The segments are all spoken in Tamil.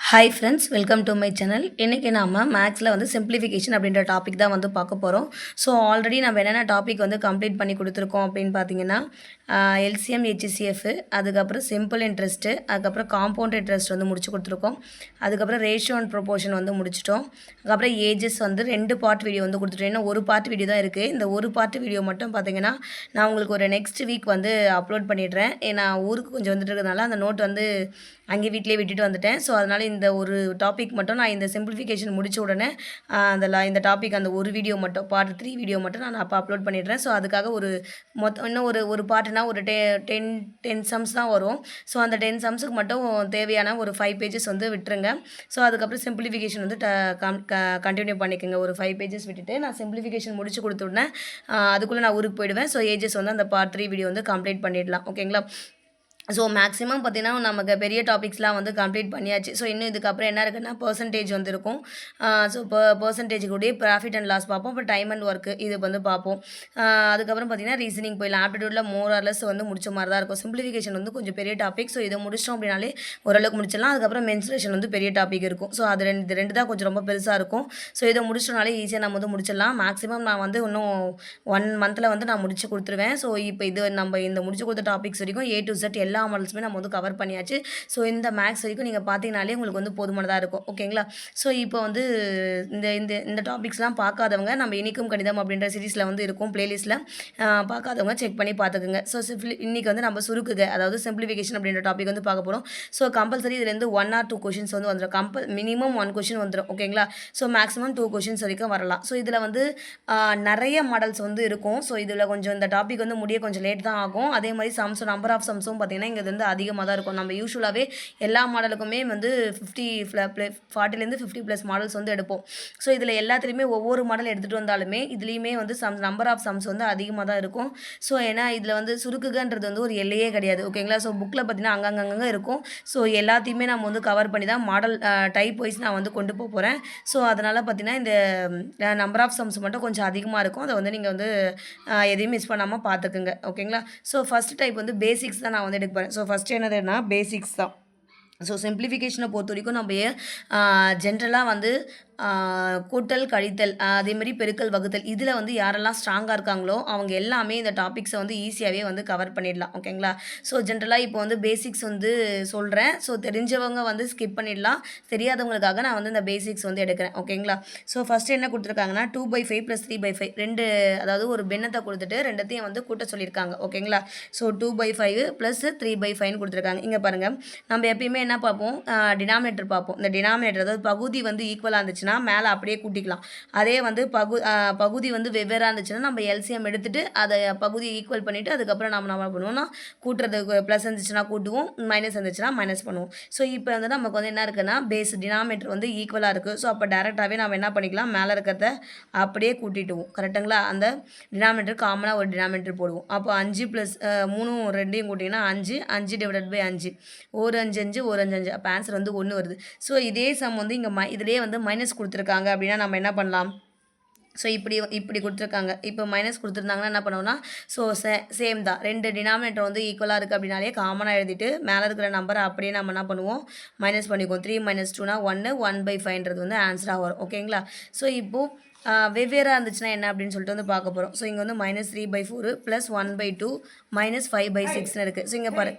Hi friends, welcome to my channel. இன்றைக்கி நாம் மேக்ஸில் வந்து சிம்பிளிஃபிகேஷன் அப்படின்ற டாபிக் தான் வந்து பார்க்க போகிறோம். ஸோ ஆல்ரெடி நம்ம என்னென்ன டாபிக் வந்து கம்ப்ளீட் பண்ணி கொடுத்துருக்கோம் அப்படின்னு பார்த்தீங்கன்னா, எல்சிஎம், ஹெச்சிசிஎஃப், அதுக்கப்புறம் சிம்பிள் இன்ட்ரெஸ்ட்டு, அதுக்கப்புறம் காம்பவுண்ட் இன்ட்ரெஸ்ட் வந்து முடிச்சு கொடுத்துருக்கோம். அதுக்கப்புறம் ரேஷியோ அண்ட் ப்ரொபோர்ஷன் வந்து முடிச்சிட்டோம். அதுக்கப்புறம் ஏஜஸ் வந்து 2 பார்ட் வீடியோ வந்து கொடுத்துட்டோம். இன்னும் ஒரு பார்ட் வீடியோ தான் இருக்குது. இந்த ஒரு பார்ட் வீடியோ மட்டும் பார்த்தீங்கன்னா நான் உங்களுக்கு ஒரு நெக்ஸ்ட் வீக் வந்து அப்லோட் பண்ணிடுறேன். நான் ஊருக்கு கொஞ்சம் வந்துட்டு இருக்கிறதுனால அந்த நோட் வந்து அங்கே வீட்டிலே விட்டுட்டு வந்துட்டேன். ஸோ அதனால் இந்த ஒரு டாபிக் மட்டும் நான் இந்த சிம்பிளிஃபிகேஷன் முடித்த உடனே இந்த டாபிக் அந்த ஒரு வீடியோ மட்டும் பார்ட் 3 வீடியோ மட்டும் நான் அப்போ அப்லோட் பண்ணிடுறேன். ஸோ அதுக்காக இன்னும் ஒரு பார்ட்னா ஒரு 10 சம்ஸ் தான் வரும். ஸோ அந்த 10 சம்ஸுக்கு மட்டும் தேவையான ஒரு 5 பேஜஸ் வந்து விட்டுருங்க. ஸோ அதுக்கப்புறம் சிம்பிளிஃபிகேஷன் வந்து கண்டினியூ பண்ணிக்கோங்க. ஒரு 5 பேஜஸ் விட்டுட்டு நான் சிம்பிளிஃபிகேஷன் முடிச்சு கொடுத்த உடனே அதுக்குள்ளே நான் ஊருக்கு போயிடுவேன். ஸோ ஏஜஸ் வந்து அந்த பார்ட் 3 வீடியோ வந்து கம்ப்ளீட் பண்ணிடலாம். ஓகேங்களா? ஸோ மேக்ஸிமம் பார்த்தீங்கன்னா நமக்கு பெரிய டாபிக்ஸ்லாம் வந்து கம்ப்ளீட் பண்ணியாச்சு. ஸோ இன்னும் இதுக்கப்புறம் என்ன இருக்குன்னா பர்சன்டேஜ் வந்து இருக்கும். ஸோ பர்சன்டேஜ் கூடயே ப்ராஃபிட் அண்ட் லாஸ் பார்ப்போம். அப்புறம் டைம் அண்ட் ஒர்க்கு இது வந்து பார்ப்போம். அதுக்கப்புறம் பார்த்தீங்கன்னா ரீசனிங் போயிடலாம். ஆப்டிடியூடில் மோர் ஆர் லெஸ் வந்து முடிச்ச மாதிரி தான் இருக்கும். சிம்பிளிஃபிகேஷன் வந்து கொஞ்சம் பெரிய டாபிக். ஸோ இதை முடிச்சிட்டோம் அப்படின்னாலே ஓரளவுக்கு முடிச்சிடலாம். அதுக்கப்புறம் மென்சுரேஷன் வந்து பெரிய டாபிக் இருக்கும். ஸோ அது ரெண்டு தான் கொஞ்சம் ரொம்ப பெருசாக இருக்கும். ஸோ இதை முடிச்சிட்டோம்னாலே ஈஸியாக நம்ம வந்து முடிச்சிடலாம். மேக்ஸிமம் நான் வந்து இன்னும் 1 மந்தில் வந்து நான் முடிச்சு கொடுத்துருவேன். ஸோ இப்போ நம்ம இந்த முடிச்சு கொடுத்த டாபிக்ஸ் வரைக்கும் A to Z எல்லா மாடல்ஸுமே நம்ம வந்து கவர் பண்ணியாச்சு. ஸோ இந்த மேக்ஸ் வரைக்கும் நீங்கள் பார்த்தீங்கனாலே உங்களுக்கு வந்து போதுமானதாக இருக்கும். ஓகேங்களா? ஸோ இப்போ வந்து இந்த டாபிக்ஸ்லாம் பார்க்காதவங்க நம்ம இனிக்கும் கணிதம் அப்படின்ற சீரீஸில் வந்து இருக்கும் பிளேலிஸ்ட்டில், பார்க்காதவங்க செக் பண்ணி பார்த்துக்குங்க. ஸோ இன்றைக்கி வந்து நம்ம சுருக்குக, அதாவது சிம்பிளிஃபிகேஷன் அப்படின்ற டாபிக் வந்து பார்க்க போகிறோம். ஸோ கம்பல்சரி இதுலேருந்து 1 or 2 கொஷின்ஸ் வந்து வந்துடும். மினிமம் 1 கொஷின் வந்துடும். ஓகேங்களா? ஸோ மேக்ஸிமம் 2 கொஷின்ஸ் வரைக்கும் வரலாம். ஸோ இதில் வந்து நிறைய மாடல்ஸ் வந்து இருக்கும். ஸோ இதில் கொஞ்சம் இந்த டாபிக் வந்து முடிய கொஞ்சம் லேட் தான் ஆகும். அதே மாதிரி நம்பர் ஆஃப் சம்ஸும் பார்த்தீங்கன்னா இங்கே வந்து அதிகமாக தான் இருக்கும். நம்ம யூஸ்வலாகவே எல்லா மாடலுக்குமே வந்து 40லேருந்து 50+ மாடல்ஸ் வந்து எடுப்போம். ஸோ இதில் எல்லாத்துலேயுமே ஒவ்வொரு மாடல் எடுத்துகிட்டு வந்தாலுமே இதுலேயுமே வந்து நம்பர் ஆஃப் சம்ஸ் வந்து அதிகமாக தான் இருக்கும். ஸோ ஏன்னா இதில் வந்து சுருக்குகன்றது வந்து ஒரு எல்லையே கிடையாது. ஓகேங்களா? ஸோ புக்கில் பார்த்தீங்கன்னா அங்கங்கே இருக்கும். ஸோ எல்லாத்தையுமே நம்ம வந்து கவர் பண்ணி தான் மாடல் டைப் வைஸ் நான் வந்து கொண்டு போகிறேன். ஸோ அதனால் பார்த்தீங்கன்னா இந்த நம்பர் ஆஃப் சம்ஸ் மட்டும் கொஞ்சம் அதிகமாக இருக்கும். அதை வந்து நீங்கள் வந்து எதையும் மிஸ் பண்ணாமல் பார்த்துக்குங்க. ஓகேங்களா? ஸோ ஃபஸ்ட் டைப் வந்து பேசிக்ஸ் தான் நான் வந்து எடுக்க போகிறேன். ஸோ ஃபஸ்ட்டு என்னதுன்னா பேசிக்ஸ் தான். ஸோ சிம்பிளிஃபிகேஷனை பொறுத்த வரைக்கும் நம்ம ஜென்ரலாக வந்து கூட்டல், கழித்தல், அதேமாதிரி பெருக்கல், வகுத்தல் இதில் வந்து யாரெல்லாம் ஸ்ட்ராங்காக இருக்காங்களோ அவங்க எல்லாமே இந்த டாபிக்ஸை வந்து ஈஸியாகவே வந்து கவர் பண்ணிடலாம். ஓகேங்களா? ஸோ ஜென்ரலாக இப்போ வந்து பேசிக்ஸ் வந்து சொல்கிறேன். ஸோ தெரிஞ்சவங்க வந்து ஸ்கிப் பண்ணிடலாம். தெரியாதவங்களுக்காக நான் வந்து இந்த பேசிக்ஸ் வந்து எடுக்கிறேன். ஓகேங்களா? ஸோ ஃபஸ்ட்டு என்ன கொடுத்துருக்காங்கன்னா 2/5 + 3/5 2, அதாவது ஒரு பின்னத்தை கொடுத்துட்டு ரெண்டத்தையும் வந்து கூட்ட சொல்லியிருக்காங்க. ஓகேங்களா? ஸோ 2/5 + 3/5 கொடுத்துருக்காங்க. இங்கே பாருங்கள், நம்ம எப்பயுமே என்ன பார்ப்போம், டினாமினேட்டர் பார்ப்போம். இந்த டினாமினேட்டர் அதாவது பகுதி வந்து ஈக்குவலாக இருந்துச்சு மேலே அப்படியே கூட்டிக்கலாம். அதே வந்து பகுதி வந்து வெவ்வேறாக இருந்துச்சுன்னா நம்ம எல்சிஎம் எடுத்துகிட்டு அதை பகுதியை ஈக்குவல் பண்ணிவிட்டு அதுக்கப்புறம் நம்ம பண்ணுவோம்னா கூட்டுறதுக்கு ப்ளஸ் இருந்துச்சுன்னா கூட்டுவோம், மைனஸ் இருந்துச்சுன்னா மைனஸ் பண்ணுவோம். ஸோ இப்போ வந்து நமக்கு வந்து என்ன இருக்குன்னா பேஸ் டினாமினேட்டர் வந்து ஈக்குவலாக இருக்குது. ஸோ அப்போ டேரெக்டாகவே நம்ம என்ன பண்ணிக்கலாம், மேலே இருக்கிறத அப்படியே கூட்டிட்டுவோம். கரெக்டுங்களா? அந்த டினாமினேட்டர் காமனாக ஒரு டினாமினேட்டர் போடுவோம். அப்போ 5 + 3 2 கூட்டிங்கன்னா 5 5/5 ஒரு 5 5 ஒரு 5 5. அப்போ ஆன்சர் வந்து 1 வருது. ஸோ இதே சம் வந்து இங்கே இதிலே வந்து மைனஸ் கொடுத்துருக்காங்க அப்படின்னா நம்ம என்ன பண்ணலாம், ஸோ இப்படி கொடுத்துருக்காங்க. இப்போ மைனஸ் கொடுத்துருந்தாங்கன்னா என்ன பண்ணுவோம்னா, ஸோ சேம் தான், 2 டினாமினேட்டர் வந்து ஈக்குவலாக இருக்குது அப்படின்னாலே காமனாக எழுதிட்டு மேலே இருக்கிற நம்பரை அப்படியே நம்ம என்ன பண்ணுவோம், மைனஸ் பண்ணிக்குவோம். 3 - 2 1 1/5ன்றது வந்து ஆன்சராக வரும். ஓகேங்களா? ஸோ இப்போது வெவ்வேறாக இருந்துச்சுன்னா என்ன அப்படின்னு சொல்லிட்டு வந்து பார்க்க போகிறோம். ஸோ இங்கே வந்து -3/4 + 1/2 -5/6ன்னு இருக்குது. ஸோ இங்கே பாரு.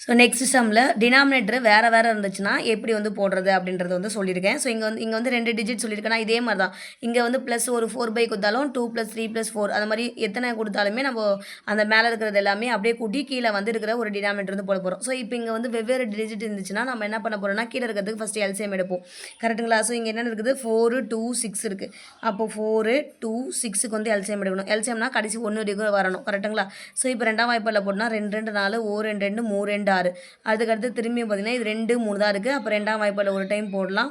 ஸோ நெக்ஸ்ட் சம்மில் டினாமினேட்டர் வேறு இருந்துச்சுன்னா எப்படி வந்து போடுறது அப்படின்றத வந்து சொல்லியிருக்கேன். ஸோ இங்கே வந்து 2 டிஜிட் சொல்லியிருக்கேன்னா இதே மாதிரி தான் இங்கே வந்து ப்ளஸ் ஒரு 4/, கொடுத்தாலும் 2 + 3 + 4 அது மாதிரி எத்தனை கொடுத்தாலுமே நம்ம அந்த மேலே இருக்கிறது எல்லாமே அப்படியே கூட்டி கீழே வந்து இருக்கிற ஒரு டினாமினேட்டர் வந்து போட போகிறோம். ஸோ இப்போ இங்கே வந்து வெவ்வேறு டிஜிட் இருந்துச்சுன்னா நம்ம என்ன பண்ண போகிறோம்னா கீழே இருக்கிறதுக்கு ஃபஸ்ட்டு எல்சிஎம் எடுப்போம். கரெக்டுங்களா? ஸோ இங்கே என்ன இருக்குது, 4 2 6 இருக்குது. அப்போது 4 2 6க்கு வந்து எல்சிஎம் எடுக்கணும். எல்சிஎம்னா கடைசி 1 வரைக்கும் வரணும். கரெக்டுங்களா? ஸோ இப்போ 2ஆம் வாய்ப்பாடில் போட்டோம்னா 2 2 4 1 2 2 3 2 6. அதுக்கடுத்து திரும்பியும் பார்த்தீங்கன்னா இது 2 3 தான் இருக்குது. அப்போ 2ஆம் வாய்ப்பாடில் ஒரு டைம் போடலாம்.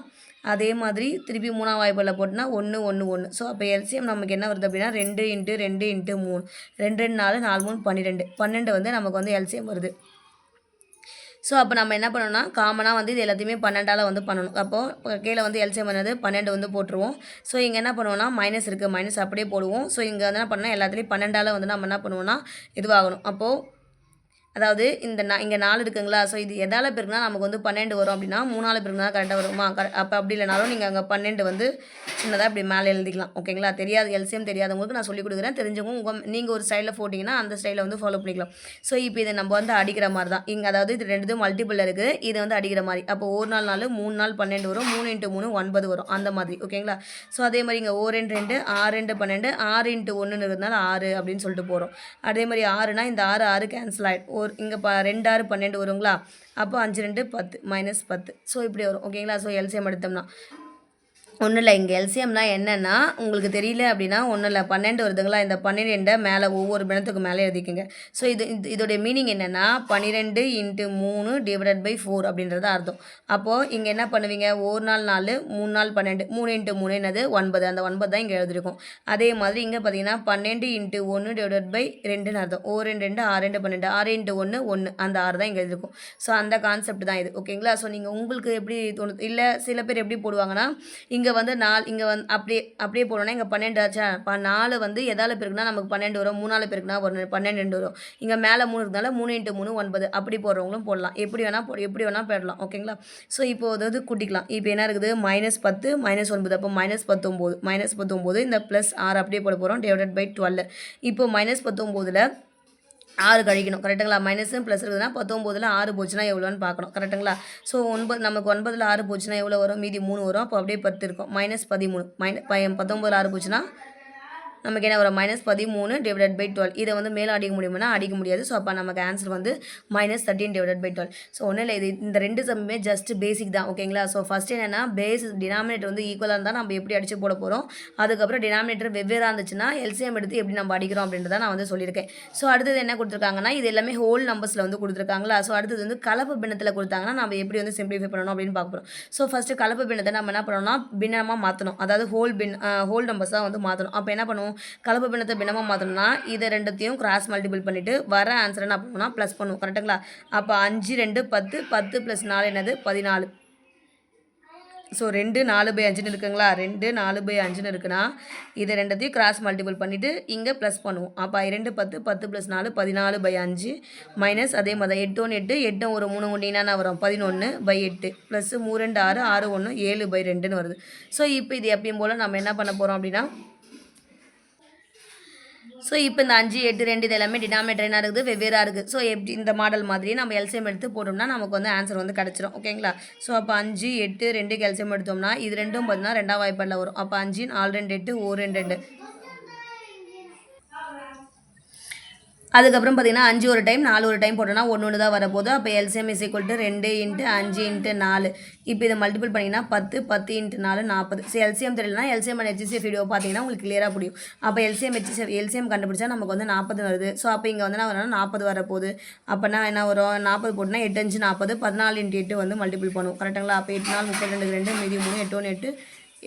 அதே மாதிரி திருப்பி 3ஆம் வாய்ப்பாடில் போட்டோம்னா 1 1 1. ஸோ அப்போ எல்சிஎம் நமக்கு என்ன வருது அப்படின்னா 2 × 2 × 3 2 2 4 4 3 12 12 வந்து நமக்கு வந்து எல்சிஎம் வருது. ஸோ அப்போ நம்ம என்ன பண்ணணும்னா காமனாக வந்து இது எல்லாத்தையுமே 12ஆல் வந்து பண்ணணும். அப்போது கீழே வந்து எல்சிஎம் பண்ணது 12 வந்து போட்டுருவோம். ஸோ இங்கே என்ன பண்ணுவோம்னா மைனஸ் இருக்குது, மைனஸ் அப்படியே போடுவோம். ஸோ இங்கே வந்து என்ன பண்ணால் எல்லாத்துலேயும் 12ஆல் வந்து நம்ம என்ன பண்ணுவோம்னா இதுவாகணும். அப்போது அதாவது இங்கே 4 இருக்குங்களா, ஸோ இது எதால் பெருக்குனா நமக்கு வந்து 12 வரும் அப்படின்னா 3ஆல் பெருக்குனா கரெக்டாக வருமா, அப்போ அப்படி இல்லைனாலும் நீங்கள் அங்கே 12 வந்து சின்னதாக இப்படி மேலே எழுதிக்கலாம். ஓகேங்களா, தெரியாது எல்சிஎம் தெரியாதவங்களுக்கு நான் சொல்லிக் கொடுக்குறேன், தெரிஞ்சவங்க நீங்கள் ஒரு ஸ்டைலில் போட்டிங்கன்னா அந்த ஸ்டைலில் வந்து ஃபாலோ பண்ணிக்கலாம். ஸோ இப்போ இதை நம்ம வந்து அடிக்கிற மாதிரி தான் இங்கே, அதாவது இது 2 மல்டிபிள் இருக்குது, இதை வந்து அடிக்கிற மாதிரி. அப்போ 1 நாள் 4 3 நாள் 12 வரும், 3 × 3 9 வரும் அந்த மாதிரி. ஓகேங்களா, ஸோ அதே மாதிரி இங்கே 1 2 2 6 2 12 6 × 1 இருக்கிறதுனால 6 அப்படின்னு சொல்லிட்டு போகிறோம். அதே மாதிரி 6னா இந்த 6 6 கேன்சல் ஆகிடும். இங்கே 2 6 12 வருங்களா, அப்போ 5 2 10 -10. ஸோ இப்படி வரும். ஓகேங்களா, ஸோ எல்சிஎம் எடுத்தோம்னா ஒன்றும் இல்லை, இங்கே எல்சிஎம்னா என்னென்னா உங்களுக்கு தெரியல அப்படின்னா ஒன்றும் இல்லை, 12 வருதுங்களா, இந்த 12 மேலே ஒவ்வொரு பிணத்துக்கு மேலே எழுதிக்குங்க. ஸோ இதோடைய மீனிங் என்னென்னா 12 × 3 / 4 அப்படின்றது அர்த்தம். அப்போது இங்கே என்ன பண்ணுவீங்க, 1 நாள் 4 3 நாள் 12 3 × 3 என்னது 9, அந்த 9 தான் இங்கே எழுதிருக்கும். அதே மாதிரி இங்கே பார்த்தீங்கன்னா 12 × 1 / 2ன்னு அர்த்தம். 1 2 2 6 2 12 6 × 1 1, அந்த 6 தான் இங்கே எழுதிருக்கும். ஸோ அந்த கான்செப்ட் தான் இது. ஓகேங்களா, ஸோ நீங்கள் உங்களுக்கு எப்படி தோணுது, இல்லை சில பேர் எப்படி போடுவாங்கன்னா இங்கே வந்து 4 இங்கே வந்து அப்படியே போடணும்னா இங்கே 12 ஆச்சா, 4 வந்து எதால் பெருக்குனா நமக்கு 12 வரும், 3ஆல் பெருக்குனா 12 வரும். இங்கே மேலே 3 இருந்தால 3 × 3 9, அப்படி போடுறவங்களும் போடலாம், எப்படி வேணால் போடலாம். ஓகேங்களா, ஸோ இப்போ அதாவது கூட்டிக்கலாம். இப்போ என்ன இருக்குது -10 -9, அப்போ -19 இந்த +6 அப்படியே போட போகிறோம் /12. இப்போ -19ல் 6 கழிக்கணும். கரெக்டுங்களா, மைனஸும் ப்ளஸ் இருக்குதுன்னா 19ல் 6 போச்சுன்னா எவ்வளோன்னு பார்க்கணும். கரெக்டுங்களா, ஸோ 9 நமக்கு 9ல் 6 போச்சுன்னா எவ்வளோ வரும், மீதி 3 வரும். அப்போ அப்படியே 10 இருக்கும். -13 19ல் 6 போச்சுன்னா நமக்கு என்ன வரும், -13 / 12. இதை வந்து மேலே அடிக்க முடியுமானா அடிக்க முடியாது. ஸோ அப்போ நமக்கு ஆன்சர் வந்து -13 / 12. ஸோ ஒன்றும் இல்லை, இது இந்த 2 சம்மே ஜஸ்ட் பேசிக் தான். ஓகேங்களா, ஸோ ஃபஸ்ட் என்னென்னா டினாமினேட்டர் வந்து ஈக்குவலாக இருந்தால் நம்ம எப்படி அடித்து போட போகிறோம், அதுக்கப்புறம் டினாமினேட்டர் வெவ்வேறாக இருந்துச்சுன்னா எல்சிஎம் எடுத்து எப்படி நம்ம அடிக்கிறோம் அப்படின்றத நான் வந்து சொல்லியிருக்கேன். ஸோ அடுத்தது என்ன கொடுத்துருக்காங்கன்னா, இது எல்லாமே ஹோல் நம்பர்ஸில் வந்து கொடுத்துருக்காங்களா. ஸோ அடுத்தது வந்து கலப்பு பின்னத்தில் கொடுத்தாங்கன்னா நம்ம எப்படி வந்து சிம்பிளிஃபை பண்ணணும் அப்படின்னு பார்க்க போகிறோம். ஸோ ஃபஸ்ட்டு கலப்பு பின்னத்தை நம்ம என்ன பண்ணணும்னா பின்னமாக மாற்றணும், அதாவது ஹோல் நம்பர்ஸ் தான் வந்து மாற்றணும். அப்போ என்ன பண்ணுவோம், கலப்பு பின்னத்தை பின்னமாக மாற்றணும்னா இதை ரெண்டுத்தையும் கிராஸ் மல்டிபிள் பண்ணிவிட்டு வர ஆன்சரை என்ன பண்ணுவோம்னா ப்ளஸ் பண்ணுவோம். கரெக்டுங்களா, அப்போ 5 2 10 10 + 4 என்னது 14. ஸோ 2 4/5 இருக்குங்களா, 2 4/5 இருக்குன்னா இதை ரெண்டுத்தையும் கிராஸ் மல்டிபிள் பண்ணிவிட்டு இங்கே ப்ளஸ் பண்ணுவோம். அப்போ 2 10 10 + 4 14/5 மைனஸ் அதே மாதிரி 8 1 8 8 ஒரு 3 ஒன்றினா வரும் 11/8 ப்ளஸ் 3 2 6 6 1 7/2ன்னு வருது. ஸோ இப்போ இது எப்பயும் போல் நம்ம என்ன பண்ண போகிறோம் அப்படின்னா, ஸோ இப்போ இந்த 5 8 2 இது எல்லாமே டினாமினேட்டர் என்ன இருக்குது, வெவ்வேறாக இருக்குது. ஸோ எப்படி இந்த மாடல் மாதிரி நம்ம எல்சிஎம் எடுத்து போட்டோம்னா நமக்கு வந்து ஆன்சர் வந்து கிடச்சிரும். ஓகேங்களா, ஸோ அப்போ 5 8 2 எல்சிஎம் எடுத்தோம்னா இது ரெண்டும் பார்த்தீங்கன்னா 2ஆம் வாய்ப்பாடில் வரும். அப்போ 5 4 2 8 1 2 2. அதுக்கப்புறம் பார்த்தீங்கன்னா 5 ஒரு டைம் 4 ஒரு டைம் போட்டோன்னா 1 தான் வரப்போகுது. அப்போ எல்சிஎம் = 2 × 5 × 4. இப்போ இதை மல்டிபிள் பண்ணிங்கன்னா 10 10 × 4 40. ஸோ எல்சிஎம் தெரியலனா எல்சிஎம் அண்ட் ஹெச்சிஎஃப் வீடியோ பார்த்தீங்கன்னா உங்களுக்கு கிளியராக புரியும். அப்போ எல்சிஎம் கண்டுபிடிச்சா நமக்கு வந்து 40 வருது. ஸோ அப்போ இங்கே வந்து என்ன வரணும் 40 வரப்போகுது. அப்போனா என்ன வரும், 40 போட்டுனா 8 5 40 14 × 8 வந்து மல்டிபிள் பண்ணுவோம். கரெக்டுங்களா, அப்போ 8 4 32 2 மீதி 3 8 1 8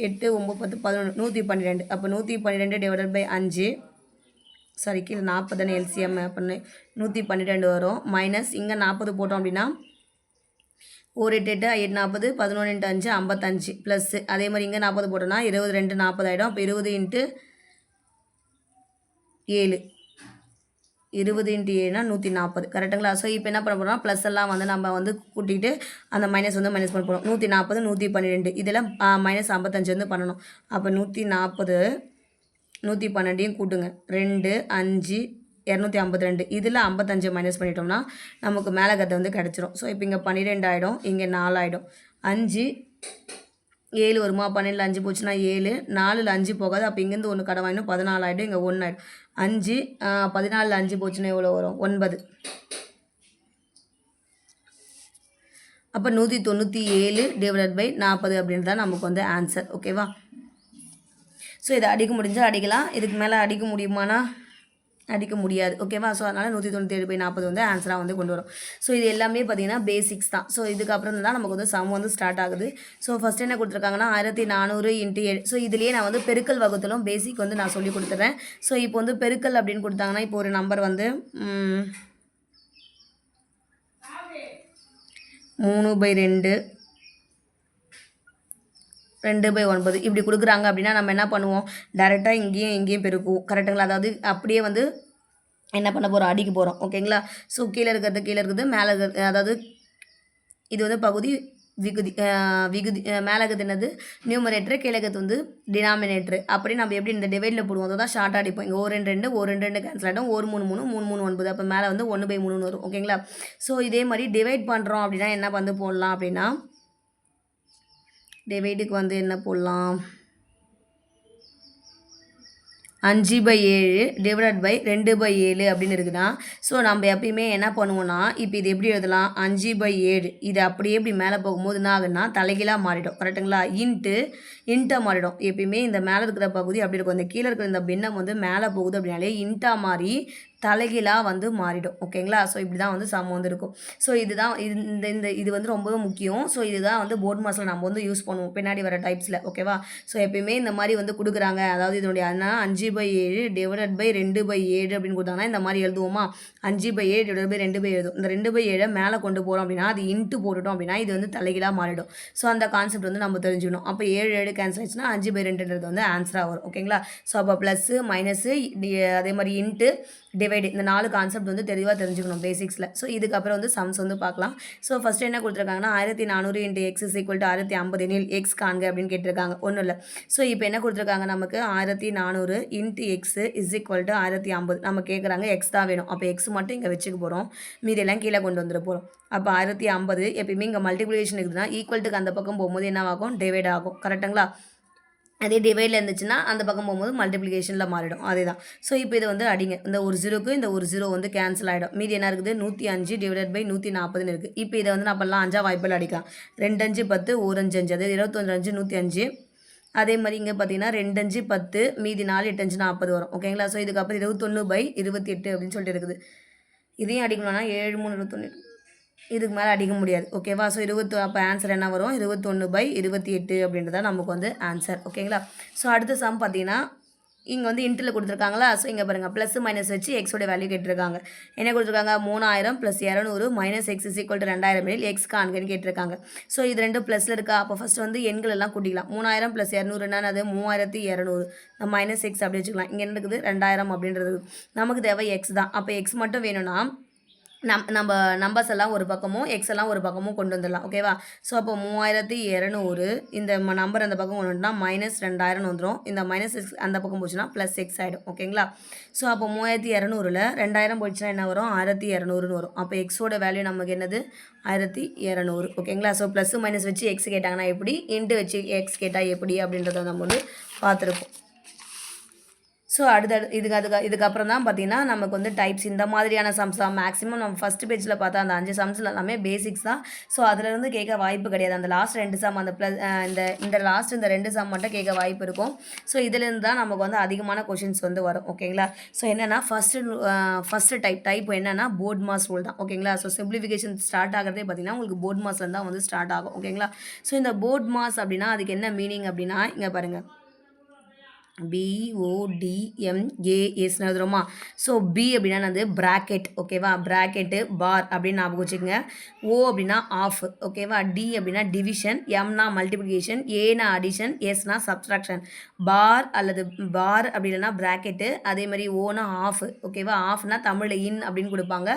8 9 10 11 112. அப்போ 112 / 5 சாரி கீழே 40 எல்சிஎம் பண்ணு 112 வரும். மைனஸ் இங்கே 40 போட்டோம் அப்படின்னா 1 8 8 8 40 11 × 5 55 ப்ளஸ் அதே மாதிரி இங்கே 40 போட்டோம்னா 22 40 ஆகிடும். அப்போ 20 × 7 20 × 7னா 140. கரெக்டுங்களா, ஸோ இப்போ என்ன பண்ண போகிறோம்னா ப்ளஸ் எல்லாம் வந்து நம்ம வந்து கூட்டிகிட்டு அந்த மைனஸ் வந்து மைனஸ் பண்ண போகிறோம். 140 112 இதில் -55 வந்து பண்ணணும். அப்போ 140 112 கூட்டுங்க 2 5 252. இதில் 55 மைனஸ் பண்ணிட்டோம்னா நமக்கு மேலே கதை வந்து கிடச்சிரும். ஸோ இப்போ இங்கே 12 ஆகிடும், இங்கே 4 ஆகிடும். 5 7 வருமா, 12ல் 5 போச்சுன்னா 7 4ல் 5 போகாது. அப்போ இங்கேருந்து 1 கடை வாங்கிடும் 14 ஆகிடும், இங்கே 1 ஆகிடும். 5 14ல் 5 போச்சுன்னா எவ்வளோ வரும் 9. அப்போ 197 / 40 அப்படின்றது தான் நமக்கு வந்து ஆன்சர். ஓகேவா, ஸோ இதை அடிக்க முடிஞ்சால் அடிக்கலாம், இதுக்கு மேலே அடிக்க முடியுமானா அடிக்க முடியாது. ஓகேவா, ஸோ அதனால் 197/40 வந்து ஆன்சராக வந்து கொண்டு வரும். ஸோ இது எல்லாமே பார்த்திங்கன்னா பேசிக்ஸ் தான். ஸோ இதுக்கப்புறம் தான் நமக்கு வந்து சம் வந்து ஸ்டார்ட் ஆகுது. ஸோ ஃபஸ்ட் என்ன கொடுத்துருக்காங்கன்னா 1400 × 7. ஸோ இதுலேயே நான் வந்து பெருக்கல் வகுத்தலும் பேசிக் வந்து நான் சொல்லி கொடுத்துட்றேன். ஸோ இப்போ வந்து பெருக்கல் அப்படின்னு கொடுத்தாங்கன்னா இப்போ ஒரு நம்பர் வந்து 3/2 2/9 இப்படி கொடுக்குறாங்க அப்படின்னா நம்ம என்ன பண்ணுவோம், டேரெக்டாக இங்கேயும் பெருக்குவோம். கரெக்டுங்களா, அதாவது அப்படியே வந்து என்ன பண்ண போகிறோம், அடிக்க போகிறோம். ஓகேங்களா? ஸோ கீழே இருக்கிறது மேலே இருக்கிறது, அதாவது இது வந்து பகுதி விகுதி விகுதி மேலே இருக்கிறது என்னது நியூமரேட்டரு, கீழே இருக்கிறது வந்து டினாமினேட்டரு. அப்படி நம்ம எப்படி இந்த டிவைடில் போடுவோம், அதை தான் ஷார்ட்டாக அடிப்போம். இங்கே ஒரு ரெண்டு ரெண்டு கேன்சல் ஆகிடும், ஒரு 3 3 3 3 9. அப்போ மேலே வந்து 1/3 வரும். ஓகேங்களா? ஸோ இதே மாதிரி டிவைட் பண்ணுறோம் அப்படின்னா என்ன வந்து போடலாம் அப்படின்னா, டிவைடுக்கு வந்து என்ன போடலாம், 5/7 டிவைடட் பை 2/7 அப்படின்னு இருக்குன்னா, ஸோ நம்ம எப்பயுமே என்ன பண்ணுவோம்னா, இப்போ இது எப்படி எழுதலாம், 5/7 இது அப்படியே இப்படி மேலே போகும்போது என்ன ஆகுன்னா தலைகீழாக மாறிடும். கரெக்டுங்களா? இன்ட்டாக மாறிடும். எப்பயுமே இந்த மேலே இருக்கிற பகுதி அப்படி இருக்கும், இந்த கீழே இருக்கிற இந்த பின்னம் வந்து மேலே போகுது அப்படின்னாலே இன்ட்டாக மாறி தலைகீழாக வந்து மாறிடும். ஓகேங்களா? ஸோ இப்படி தான் வந்து சம் வந்து இருக்கும். ஸோ இதுதான் இது வந்து ரொம்பவே முக்கியம். ஸோ இதுதான் வந்து போர்ட் மாஸில் நம்ம வந்து யூஸ் பண்ணுவோம் பின்னாடி வர டைப்ஸில். ஓகேவா? ஸோ எப்பயுமே இந்த மாதிரி வந்து கொடுக்குறாங்க, அதாவது இதனுடைய 5/7 டிவைடட் பை 2/7 அப்படின்னு கொடுத்தாங்கன்னா இந்த மாதிரி எழுதுவோமா, 5/7 டிவைடட் பை 2/7 எழுதும். இந்த 2/7 மேலே கொண்டு போகிறோம் அப்படின்னா அது இன்ட்டு போட்டுட்டோம் அப்படின்னா இது வந்து தலைகீழாக மாறிடும். ஸோ அந்த கான்செப்ட் வந்து நம்ம தெரிஞ்சுக்கணும். அப்போ 7 கேன்சல் ஆச்சுன்னா 5/2ன்றது வந்து ஆன்சராக வரும். ஓகேங்களா? ஸோ அப்போ ப்ளஸ்ஸு மைனஸு அதே மாதிரி இன்ட்டு டிவைடு, இந்த 4 கான்செப்ட் வந்து தெளிவாக தெரிஞ்சுக்கணும் பேசிக்ஸில். ஸோ இதுக்கப்புறம் வந்து சம்ஸ் வந்து பார்க்கலாம். ஸோ ஃபஸ்ட்டு என்ன கொடுத்துருக்காங்கன்னா 1400 × x = 650 எனில் x காண்க அப்படின்னு கேட்டிருக்காங்க. ஒன்றும் இல்லை. ஸோ இப்போ என்ன கொடுத்துருக்காங்க நமக்கு, 1400 × x = 650 நம்ம கேட்குறாங்க, எக்ஸ் தான் வேணும். அப்போ எக்ஸ் மட்டும் இங்கே வச்சுக்க போகிறோம், மீதியெல்லாம் கீழே கொண்டு வந்துட போகிறோம். அப்போ 650 எப்பயுமே இங்கே மல்டிப்ளிகேஷன் இருக்குதுன்னா ஈக்குவல்ட்டுக்கு அந்த பக்கம் போகும்போது என்ன ஆகும், டிவைட் ஆகும். கரெக்டுங்களா? அதே டிவைடில் இருந்துச்சுன்னா அந்த பக்கம் போகும்போது மல்டிப்ளிகேஷனில் மாறிடும். அதே தான். ஸோ இப்போ இதை வந்து அடிங்க, இந்த ஒரு 0க்கு இந்த ஒரு 0 வந்து கேன்சல் ஆகிடும். மீதி என்ன இருக்குது, 105 டிவைடட் பை 140ன்னு இருக்குது. இப்போ இதை வந்து நான் பண்ணலாம் 5 வாய்ப்பில் அடிக்கலாம். 2 5 10 1 5 5, அது 21 5 105. அதே மாதிரி இங்கே பார்த்தீங்கன்னா 2 5 10 மீதி 4 8 5 40 வரும். ஓகேங்களா? ஸோ இதுக்கப்புறம் 21/28 அப்படின்னு சொல்லிட்டு இருக்குது. இதையும் அடிக்கணும்னா 7 3 21, இதுக்கு மேலே அடிக்க முடியாது. ஓகேவா? ஸோ அப்போ ஆன்சர் என்ன வரும், 21/28 அப்படின்றத நமக்கு வந்து ஆன்சர். ஓகேங்களா? ஸோ அடுத்த சம் பார்த்தீங்கன்னா இங்கே வந்து இன்ட்டில் கொடுத்துருக்காங்களா. ஸோ இங்கே பாருங்கள், ப்ளஸ் மைனஸ் வச்சு எக்ஸோட வேல்யூ கேட்டிருக்காங்க. என்ன கொடுத்துருக்காங்க, 3000 + 200 - x = 2000 எனில் எக்ஸ் காண்கன்னு கேட்டிருக்காங்க. ஸோ இது ரெண்டும் ப்ளஸில் இருக்கா. அப்போ ஃபஸ்ட்டு வந்து எண்கள் எல்லாம் கூட்டிக்கலாம். 3000 + 200 அது 3200, நம்ம -x அப்படி வச்சுக்கலாம். இங்கே என்ன இருக்குது, 2000 அப்படின்றது. நமக்கு தேவை எக்ஸ் தான். அப்போ எக்ஸ் மட்டும் வேணும்னா நம்ம நம்பர்ஸ் எல்லாம் ஒரு பக்கமும் எக்ஸ் எல்லாம் ஒரு பக்கமும் கொண்டு வந்துடலாம். ஓகேவா? ஸோ அப்போ 3200 இந்த நம்பர் அந்த பக்கம் கொண்டு வந்துட்டா -2000 வந்துடும். இந்த -x அந்த பக்கம் போச்சுன்னா +x ஆகிடும். ஓகேங்களா? ஸோ அப்போ 3200ல் 2000 போச்சுன்னா என்ன வரும், 1200ன்னு வரும். அப்போ எக்ஸோட வேல்யூ நமக்கு என்னது, 1200. ஓகேங்களா? ஸோ ப்ளஸ் மைனஸ் வச்சு எக்ஸ் கேட்டாங்கன்னா எப்படி, இன்ட்டு வச்சு எக்ஸ் கேட்டால் எப்படி அப்படின்றத நம்ம வந்து பார்த்துருக்கோம். ஸோ இதுக்கப்புறம் தான் பார்த்தீங்கன்னா நமக்கு வந்து டைப்ஸ் இந்த மாதிரியான சம்ஸ் தான் மேக்ஸிமம் நம்ம ஃபஸ்ட்டு பேஜில் பார்த்தா அந்த 5 சம்ஸில் எல்லாமே பேசிக்ஸ் தான். ஸோ அதிலிருந்து கேட்க வாய்ப்பு கிடையாது. அந்த லாஸ்ட் 2 சம், அந்த ப்ளஸ் இந்த லாஸ்ட் இந்த 2 சம் மட்டும் கேட்க வாய்ப்பு இருக்கும். ஸோ இதிலேருந்து தான் நமக்கு வந்து அதிகமான கொஷின்ஸ் வந்து வரும். ஓகேங்களா? ஸோ என்னென்னா ஃபஸ்ட்டு டைப் என்னென்னா போர்ட் மாஸ் ரூல் தான். ஓகேங்களா? ஸோ சிம்பிளிஃபிகேஷன் ஸ்டார்ட் ஆகிறதே பார்த்தீங்கன்னா உங்களுக்கு போர்ட் மாஸ்லேருந்து தான் வந்து ஸ்டார்ட் ஆகும். ஓகேங்களா? ஸோ இந்த போர்ட் மாஸ் அப்படின்னா அதுக்கு என்ன மீனிங் அப்படின்னா, இங்கே பாருங்கள், BODMAS எழுதுறோமா. ஸோ பி அப்படின்னா என்னது, ப்ராக்கெட். ஓகேவா? ப்ராக்கெட்டு பார் அப்படின்னு ஞாபகம் வச்சுக்கோங்க. ஓ அப்படின்னா ஆஃப். ஓகேவா? டி அப்படின்னா டிவிஷன், எம்னா மல்டிப்ளிகேஷன், ஏனா அடிஷன், எஸ்னா சப்ஸ்ட்ராக்ஷன். பார் அல்லது பார் அப்படி இல்லைன்னா ப்ராக்கெட்டு, அதே மாதிரி ஓனா ஆஃப். ஓகேவா? ஆஃப்னா தமிழில் இன் அப்படின்னு கொடுப்பாங்க.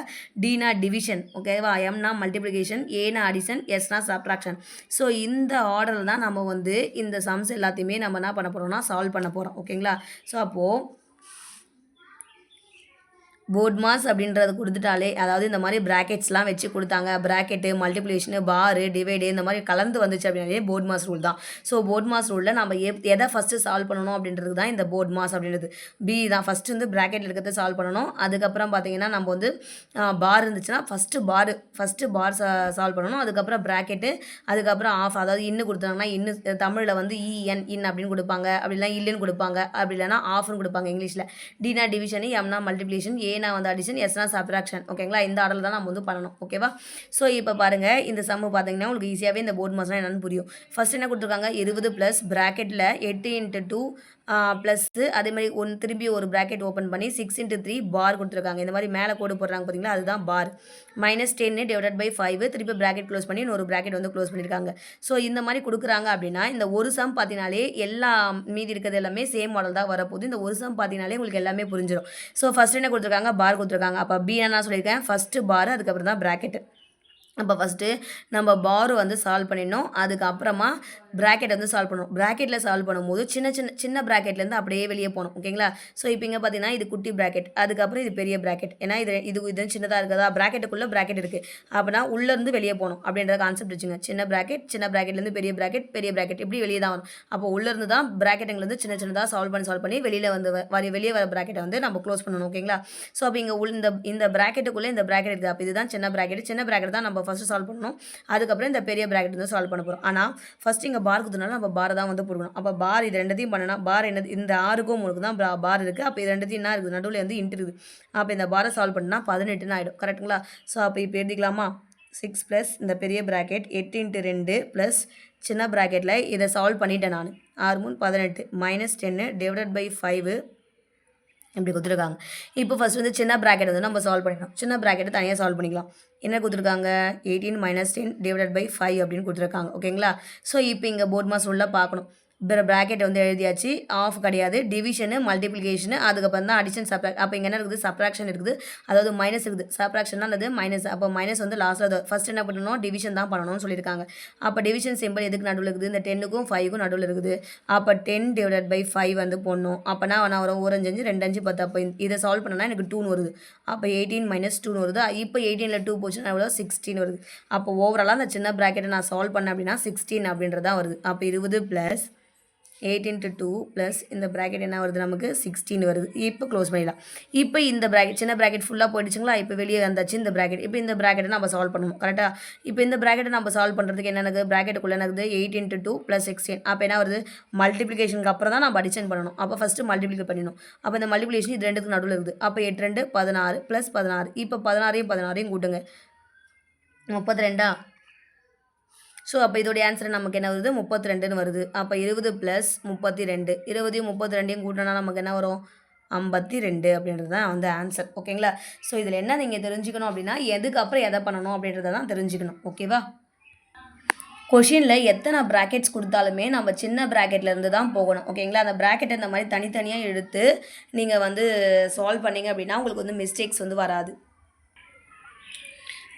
டினா டிவிஷன். ஓகேவா? எம்னா மல்டிப்ளிகேஷன், ஏனா அடிஷன், எஸ்னா சப்ஸ்ட்ராக்ஷன். ஸோ இந்த ஆர்டரில் தான் நம்ம வந்து இந்த சம்ஸ் எல்லாத்தையுமே நம்ம என்ன பண்ண போகிறோம்னா சால்வ் பண்ண போகிறோம். ஓகேங்களா? ஸோ அப்போது போர்ட் மாஸ் அப்படின்றது கொடுத்துட்டாலே, அதாவது இந்த மாதிரி ப்ராக்கெட்ஸ்லாம் வச்சு கொடுத்தாங்க, ப்ராக்கெட்டு மல்டிப்ளிகேஷனு பாரு டிவைடு இந்த மாதிரி கலந்து வந்துச்சு அப்படின்னாலே போர்ட் மாஸ் ரூல் தான். ஸோ போர்ட் மாஸ் ரூலில் நம்ம எதை ஃபஸ்ட்டு சால்வ் பண்ணணும் அப்படின்றது தான் இந்த போர்ட் மாஸ் அப்படின்றது. பி தான் ஃபஸ்ட்டு வந்து ப்ராக்கெட்டில் இருக்கிறத சால்வ் பண்ணணும். அதுக்கப்புறம் பார்த்தீங்கன்னா நம்ம வந்து பார் இருந்துச்சுன்னா ஃபஸ்ட்டு பார் சால்வ் பண்ணணும். அதுக்கப்புறம் ப்ராக்கெட்டு, அதுக்கப்புறம் ஆஃப், அதாவது இன்னு கொடுத்தாங்கன்னா இன்னு தமிழில் வந்து இன் அப்படின்னு கொடுப்பாங்க, அப்படிலாம் இல்லைன்னு கொடுப்பாங்க, அப்படி இல்லைனா ஆஃப்னு கொடுப்பாங்க இங்கிலீஷில். டினா டிவிஷனு, எம்னா மல்டிப்ளிகேஷன், ஏனா வந்து அடிஷன், எஸ்னா சப்ட்ராக்ஷன். ஓகேங்களா? இந்த ஆர்டரில் தான் நம்ம வந்து பண்ணணும். ஓகேவா? ஸோ இப்போ பாருங்கள், இந்த சம்மு பார்த்தீங்கன்னா உங்களுக்கு ஈஸியாகவே இந்த போர்ட் மாஸ்னால் என்னென்னு புரியும். ஃபஸ்ட் என்ன கொடுத்துருக்காங்க, 20 + ப்ராக்கெட்டில் 8 × 2 ப்ளஸ்ஸு அதே மாதிரி திரும்பி ஒரு ப்ராக்கெட் ஓப்பன் பண்ணி 6 × 3 பார் கொடுத்துருக்காங்க. இந்த மாதிரி மேலே கோடு போடுறாங்க பார்த்தீங்களா, அதுதான் பார். -10 / 5 திருப்பி ப்ராக்கெட் க்ளோஸ் பண்ணி இன்னொரு ப்ராக்கெட் வந்து க்ளோஸ் பண்ணியிருக்காங்க. ஸோ இந்த மாதிரி கொடுக்குறாங்க அப்படின்னா இந்த ஒரு சம் பார்த்தீங்கனாலே எல்லா மீதி இருக்கிறது எல்லாமே சேம் மாடல் தான் வரப்போகுது. இந்த ஒரு சம் பார்த்தீங்கனாலே உங்களுக்கு எல்லாமே புரிஞ்சிடும். ஸோ ஃபஸ்ட்டு என்ன கொடுத்துருக்காங்க, பார் கொடுத்துருக்காங்க. அப்போ பி என்ன சொல்லியிருக்கேன், ஃபஸ்ட்டு பார், அதுக்கப்புறம் தான் ப்ராக்கெட்டு. அப்போ ஃபஸ்ட்டு நம்ம பார் வந்து சால்வ் பண்ணிடணும். அதுக்கப்புறமா ப்ராக்கெட் வந்து சால்வ் பண்ணணும். ப்ராக்கெட்டில் சால்வ் பண்ணும்போது சின்ன ப்ராக்கெட்லேருந்து அப்படியே வெளியே போகணும். ஓகேங்களா? ஸோ இப்போ இங்கே பார்த்தீங்கன்னா இது குட்டி ப்ராக்கெட், அதுக்கப்புறம் இது பெரிய ப்ராக்கெட். ஏன்னா இது சின்னதாக இருக்குதா, ப்ராக்கெட்டுக்குள்ளே ப்ராக்கெட் இருக்குது. அப்படின்னா உள்ளேருந்து வெளியே போகணும் அப்படின்ற கான்செப்ட் வச்சுங்க. சின்ன ப்ராக்கெட்லேருந்து பெரிய ப்ராக்கெட் இப்படி வெளியே தான் வரும். அப்போ உள்ளேருந்து தான் ப்ராக்கெட்டுங்கிறது சின்னதாக சால்வ் பண்ணி வெளியில் வந்து வெளியே வர ப்ராக்கெட்டை வந்து நம்ம க்ளோஸ் பண்ணணும். ஓகேங்களா? ஸோ அப்போ இங்கே இந்த ப்ராக்கெட்டுக்குள்ளே இந்த ப்ராக்கெட் இருக்குது. அப்போ இதுதான் சின்ன ப்ராக்கெட் தான் நம்ம ஃபஸ்ட்டு சால்வ் பண்ணணும். அதுக்கப்புறம் இந்த பெரிய ப்ராக்கெட் வந்து சால்வ் பண்ண போகிறோம். ஆனால் ஃபஸ்ட்டு இங்கே பார் கொடுத்தனால நம்ம பாரை தான் வந்து போடணும். அப்போ பார் இது ரெண்டத்தையும் பண்ணனா பார் என்னது, இந்த 6க்கும் 3க்கும் தான் பார் இருக்குது. அப்போ இது ரெண்டத்தையும் என்ன இருக்குது, நடுவில் வந்து இன்ட்டு இருக்குது. அப்போ இந்த பாரை சால்வ் பண்ணால் 18 ஆகிடும். கரெக்டுங்களா? ஸோ அப்போ இப்போ எழுதிக்கலாமா, 6 + இந்த பெரிய ப்ராக்கெட் 8 × 2 ப்ளஸ் சின்ன ப்ராக்கெட்டில் இதை சால்வ் பண்ணிட்டேன் நான். 6 3 18 -10 / 5 இப்படி கொடுத்துருக்காங்க. இப்போ ஃபஸ்ட் வந்து சின்ன ப்ராக்கெட் வந்து நம்ம சால்வ் பண்ணிடணும். சின்ன ப்ராக்கெட்டை தனியாக சால்வ் பண்ணிக்கலாம். என்ன கொடுத்துருக்காங்க, 18 - 10 / 5 அப்படின்னு கொடுத்துருக்காங்க. ஓகேங்களா? ஸோ இப்போ இங்கே போர்ட் மாஸ் உள்ள பார்க்கணும். ப்ராக்கெட் வந்து எழுதியாச்சு. ஆஃப் கிடையாது, டிவிஷனு, மல்டிப்ளிகேஷனு, அதுக்கப்புறம் தான் அடிஷன், சப்ராக்ட். அப்போ இங்கே என்ன இருக்குது, சப்ராக்ஷன் இருக்குது, அதாவது மைனஸ் இருக்குது. சப்ராக்ஷன்னா அது மைனஸ். அப்போ மைனஸ் வந்து லாஸ்ட்டில் ஃபஸ்ட் என்ன பண்ணணும், டிவிஷன் தான் பண்ணணும்னு சொல்லியிருக்காங்க. அப்போ டிவிஷன் சிம்பிள் எதுக்கு நடுவில் இருக்குது, இந்த 10க்கும் 5க்கும் நடுவில் இருக்குது. அப்போ 10 / 5 வந்து போடணும். அப்போனா நான் வரும் 1 5 2 5 10. அப்போ இதை சால்வ் பண்ணனா எனக்கு 2 வருது. அப்போ 18 - 2 வருது. இப்போ 18ல் 2 போச்சுன்னா எவ்வளோ, 16 வருது. அப்போ ஓவராலாக அந்த சின்ன ப்ராக்கெட்டை நான் சால்வ் பண்ணேன் அப்படின்னா 16 அப்படின்றதான் வருது. அப்போ 20 + 8 × 2 ப்ளஸ் இந்த ப்ராக்கெட் என்ன வருது, நமக்கு 16 வருது. இப்போ க்ளோஸ் பண்ணிடலாம். இப்போ இந்த ப்ராக்கெட் சின்ன ப்ராக்கெட் ஃபுல்லாக போயிடுச்சுங்களா, இப்போ வெளியே வந்தாச்சு இந்த ப்ராக்கெட். இப்போ இந்த ப்ராக்கெட்டை நம்ம சால்வ் பண்ணணும். கரெக்டாக? இப்போ இந்த ப்ராக்கெட்டை நம்ம சால்வ் பண்ணுறதுக்கு என்னது, ப்ராக்கெட்டுக்குள்ளே என்னது 8 × 2 + 16. அப்போ என்ன வருது, மல்டிப்ளிகேஷனுக்கு அப்புறம் தான் நம்ம அடிஷன் பண்ணணும். அப்போ ஃபஸ்ட்டு மல்டிப்ளிகே பண்ணிடணும். அப்போ இந்த மல்டிப்ளிகேஷன் இது ரெண்டுக்கு நடுவில் இருக்குது. அப்போ 8 2 16 + 16. இப்போ 16யும் கூட்டுங்க, 32. ஸோ அப்போ இதோடைய ஆன்சர் நமக்கு என்ன வருது, 32ன்னு வருது. அப்போ 20 + 32, 20யும் 32யும் கூட்டினா நமக்கு என்ன வரும், 52 அப்படின்றது தான் வந்து ஆன்சர். ஓகேங்களா? ஸோ இதில் என்ன நீங்கள் தெரிஞ்சுக்கணும் அப்படின்னா, எதுக்கு அப்புறம் எதை பண்ணணும் அப்படின்றத தான் தெரிஞ்சுக்கணும். ஓகேவா? கொஷினில் எத்தனை ப்ராக்கெட்ஸ் கொடுத்தாலுமே நம்ம சின்ன ப்ராக்கெட்லேருந்து தான் போகணும். ஓகேங்களா? அந்த ப்ராக்கெட்டை இந்த மாதிரி தனித்தனியாக எடுத்து நீங்கள் வந்து சால்வ் பண்ணிங்க அப்படின்னா உங்களுக்கு வந்து மிஸ்டேக்ஸ் வந்து வராது.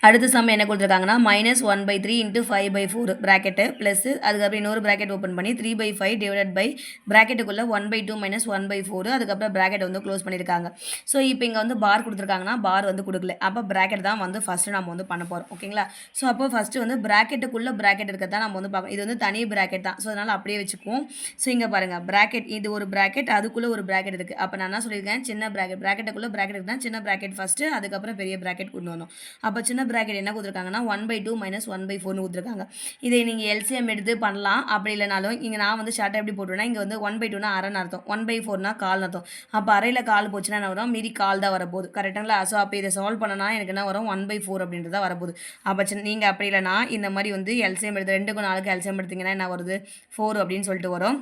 அடுத்த சம் என்ன கொடுத்துருக்காங்கன்னா, -1/3 × 5/4 ப்ராக்கெட்டு ப்ளஸ் அதுக்கப்புறம் இன்னொரு ப்ராக்கெட் ஓப்பன் பண்ணி 3/5 டிவைடட் பை ப்ராக்கெட்டுக்குள்ளே 1/2 - 1/4 அதுக்கப்புறம் ப்ராக்கெட் வந்து க்ளோஸ் பண்ணியிருக்காங்க. ஸோ இப்போ இங்கே வந்து பார் கொடுத்துருக்காங்கன்னா பார் வந்து கொடுக்கல. அப்போ ப்ராக்கெட் தான் வந்து ஃபஸ்ட்டு நம்ம வந்து பண்ண போகிறோம். ஓகேங்களா? ஸோ அப்போ ஃபஸ்ட்டு வந்து ப்ராக்கெட்டுக்குள்ளே ப்ராக்கெட் இருக்கிறது தான் நம்ம வந்து பார்க்கணும். இது வந்து தனி ப்ராக்கெட் தான். ஸோ அதனால் அப்படியே வச்சுக்குவோம். ஸோ இங்கே பாருங்கள், ப்ராக்கெட் இது ஒரு ப்ராக்கெட், அதுக்குள்ளே ஒரு ப்ராக்கெட் இருக்குது. அப்போ நான் என்ன சொல்லியிருக்கேன், சின்ன ப்ராக்கெட்டுக்குள்ளே ப்ராக்கெட் இருக்குன்னா சின்ன ப்ராக்கெட் ஃபஸ்ட்டு, அதுக்கப்புறம் பெரிய ப்ராக்கெட் கொண்டு வரணும். அப்போ சின்ன ப்ராக்கெட் என்ன கொடுத்துருக்காங்கன்னா 1/2 - 1/4 கொடுத்துருக்காங்க. இதை நீங்கள் எல்சிஎம் எடுத்து பண்ணலாம். அப்படி இல்லைனாலும் இங்கே நான் வந்து ஷார்ட்டாக எப்படி போட்டுருவேன்னா, இங்கே வந்து 1/2னா அரைன்னு அர்த்தம், 1/4னா கால்னு அர்த்தம். அப்போ அரையில் கால் போச்சுன்னா என்ன வரும், மீதி கால் தான் வரப்போகுது. கரெக்டுங்களா? ஸோ அப்போ இதை சால்வ் பண்ணனா எனக்கு என்ன வரும், 1/4 அப்படின்றது தான் வரப்போகுது. அப்போ நீங்கள் அப்படி இல்லைனா இந்த மாதிரி வந்து எல்சிஎம் எடுத்து 2க்கும் 4க்கும் எல்சிஎம் எடுத்திங்கன்னா என்ன வருது, 4 அப்படின்னு சொல்லிட்டு வரும்.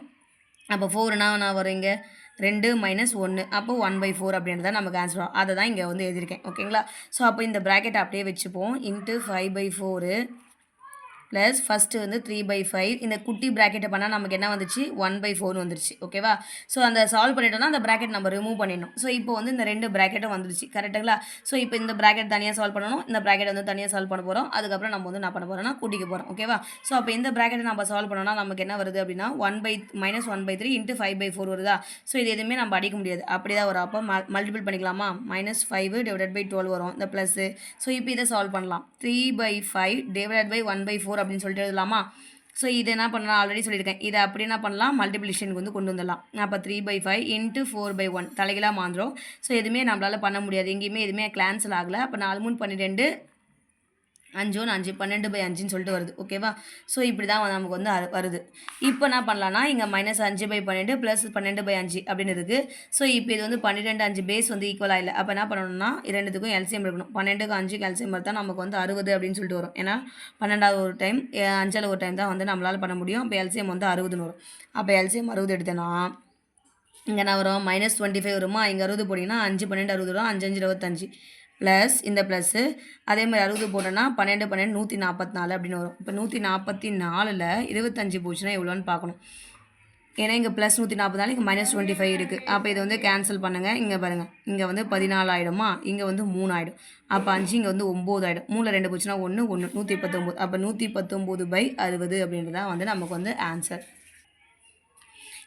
அப்போ 4னா என்ன வரும், இங்கே 2 - 1, அப்போ 1/4 அப்படின்றத நமக்கு ஆன்சர் வரும். அதை தான் இங்கே வந்து எழுதியிருக்கேன். ஓகேங்களா? ஸோ அப்போ இந்த ப்ராக்கெட் அப்படியே வச்சுப்போம். × 5/4 ப்ளஸ் ஃபஸ்ட்டு வந்து 3/5. இந்த குட்டி ப்ராக்கெட்டை பண்ணால் நமக்கு என்ன வந்துச்சு, 1/4 வந்துருச்சு. ஓகேவா? ஸோ அந்த சால்வ் பண்ணிட்டோம்னா அந்த ப்ராக்கெட் நம்ம ரிமூவ் பண்ணிடணும். ஸோ இப்போ வந்து இந்த 2 ப்ராக்கெட்டும் வந்துருச்சு. கரெக்டுங்களா? ஸோ இப்போ இந்த ப்ராக்கெட் தனியாக சால்வ் பண்ணணும், இந்த ப்ராக்கெட் வந்து தனியாக சால்வ் பண்ண போகிறோம். அதுக்கப்புறம் நம்ம வந்து என்ன பண்ண போகிறோம்னா கூட்டிக்க போகிறோம். ஓகேவா? ஸோ அப்போ இந்த ப்ராக்கெட்டை நம்ம சால்வ் பண்ணோம்னா நமக்கு என்ன வருது அப்படின்னா, -1/3 × 5/4 வருதா? ஸோ இது எதுவுமே நம்ம அடிக்க முடியாது, அப்படி தான் வரும். அப்போ மல்டிபிள் பண்ணிக்கலாமா, -5 / 12 வரும் இந்த ப்ளஸ்ஸு. ஸோ இப்போ இதை சால்வ் பண்ணலாம். 3/5 / 1/4 அப்படின்னு சொல்லிட்டு எழுதலாமா? ஸோ இது என்ன பண்ணலாம், ஆல்ரெடி சொல்லியிருக்கேன். இதை அப்படி என்ன பண்ணலாம், மல்டிப்ளிகேஷனுக்கு வந்து கொண்டு வந்துடலாம். அப்போ 3/5 × 4/1 தலைகளாக மாந்துடும். ஸோ எதுவுமே நம்மளால் பண்ண முடியாது, எங்கேயுமே எதுவுமே கேன்சல் ஆகலை. அப்போ 4 3 12 5 1 5 12/5ன்னு சொல்லிட்டு வருது. ஓகேவா? ஸோ இப்படி தான் நமக்கு வந்து வருது. இப்போ என்ன பண்ணலான்னா, இங்கே -5/12 ப்ளஸ் 12/5 அப்படின்னு இருக்குது. ஸோ இப்போ இது வந்து 12 5 பேஸ் வந்து ஈக்குவலாக இல்லை. அப்போ என்ன பண்ணணும்னா, ரெண்டுத்துக்கும் எல்சிஎம் எடுக்கணும். 12க்கு 5க்கு எல்சிஎம் எடுத்தால் நமக்கு வந்து 60 அப்படின்னு சொல்லிட்டு வரும். ஏன்னா 12வது ஒரு டைம் 5ல் ஒரு டைம் தான் வந்து நம்மளால் பண்ண முடியும். அப்போ எல்சிஎம் வந்து 60ன்னு வரும். அப்போ எல்சிஎம் 60 எடுத்தேன்னா இங்கே என்ன வரும் -25 வருமா, இங்கே 60 போட்டிங்கன்னா 5 12 60 வரும், 5 5 25 ப்ளஸ் இந்த ப்ளஸ்ஸு அதே மாதிரி 60 போட்டோன்னா 12 12 144 அப்படின்னு வரும். இப்போ 144ல் 25 போச்சுன்னா எவ்வளோன்னு பார்க்கணும். ஏன்னா இங்கே ப்ளஸ் 144 இங்கே -25 இருக்குது. அப்போ இதை வந்து கேன்சல் பண்ணுங்கள். இங்கே பாருங்கள், இங்கே வந்து 14 ஆகிடுமா, இங்கே வந்து 3 ஆகிடும். அப்போ 5 இங்கே வந்து 9 ஆகிடும். 3ல் 2 போச்சுன்னா 1 1 119. அப்போ 119/60 அப்படின்றதான் வந்து நமக்கு வந்து ஆன்சர்.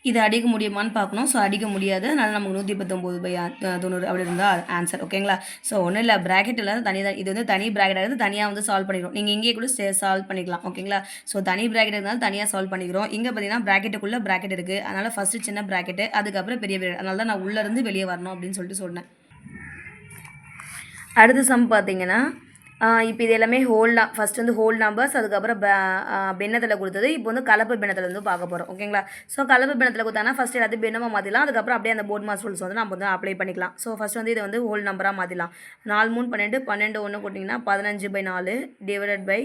இது அடிக்க முடியுமான்னு பார்க்கணும். ஸோ அடிக்க முடியாது. அதனால் நமக்கு 119/90 அப்படி இருந்தால் ஆன்சர். ஓகேங்களா? ஸோ ஒன்றும் இல்லை, ப்ராக்கெட்டில் தான் இது வந்து தனி ப்ராக்கெட்டாக இருக்குது, தனியாக வந்து சால்வ் பண்ணிக்கிறோம். நீங்கள் இங்கேயே கூட சால்வ் பண்ணிக்கலாம். ஓகேங்களா? ஸோ தனி ப்ராக்கெட் இருந்தாலும் தனியாக சால்வ் பண்ணிக்கிறோம். இங்கே பார்த்தீங்கன்னா ப்ராக்கெட்டுக்குள்ளே ப்ராக்கெட் இருக்குது. அதனால் ஃபஸ்ட்டு சின்ன ப்ராக்கெட்டு, அதுக்கப்புறம் பெரிய ப்ராக்கெட். அதனால தான் நான் உள்ளேருந்து வெளியே வரணும் அப்படின்னு சொல்லிட்டு சொன்னேன். அடுத்த சம் பார்த்தீங்கன்னா, இப்போ இது எல்லாமே ஃபஸ்ட் வந்து ஹோல் நம்பர்ஸ், அதுக்கப்புறம் பின்னத்தில் கொடுத்தது. இப்போ வந்து கலப்பு பின்னத்தில் வந்து பார்க்க போகிறோம். ஓகேங்களா? ஸோ கலப்பு பின்னத்தில் கொடுத்தாங்கன்னா ஃபஸ்ட் எல்லாத்தையும் பின்னமாக மாற்றிடலாம். அதுக்கப்புறம் அப்படியே அந்த போர்ட் மாஸ் ரூல்ஸ் வந்து நம்ம வந்து அப்ளை பண்ணிக்கலாம். ஸோ ஃபஸ்ட் வந்து இதை வந்து ஹோல் நம்பராக மாற்றிடலாம். 4 3 12 12 1 போட்டிங்கன்னா 15/4 டிவைடட் பை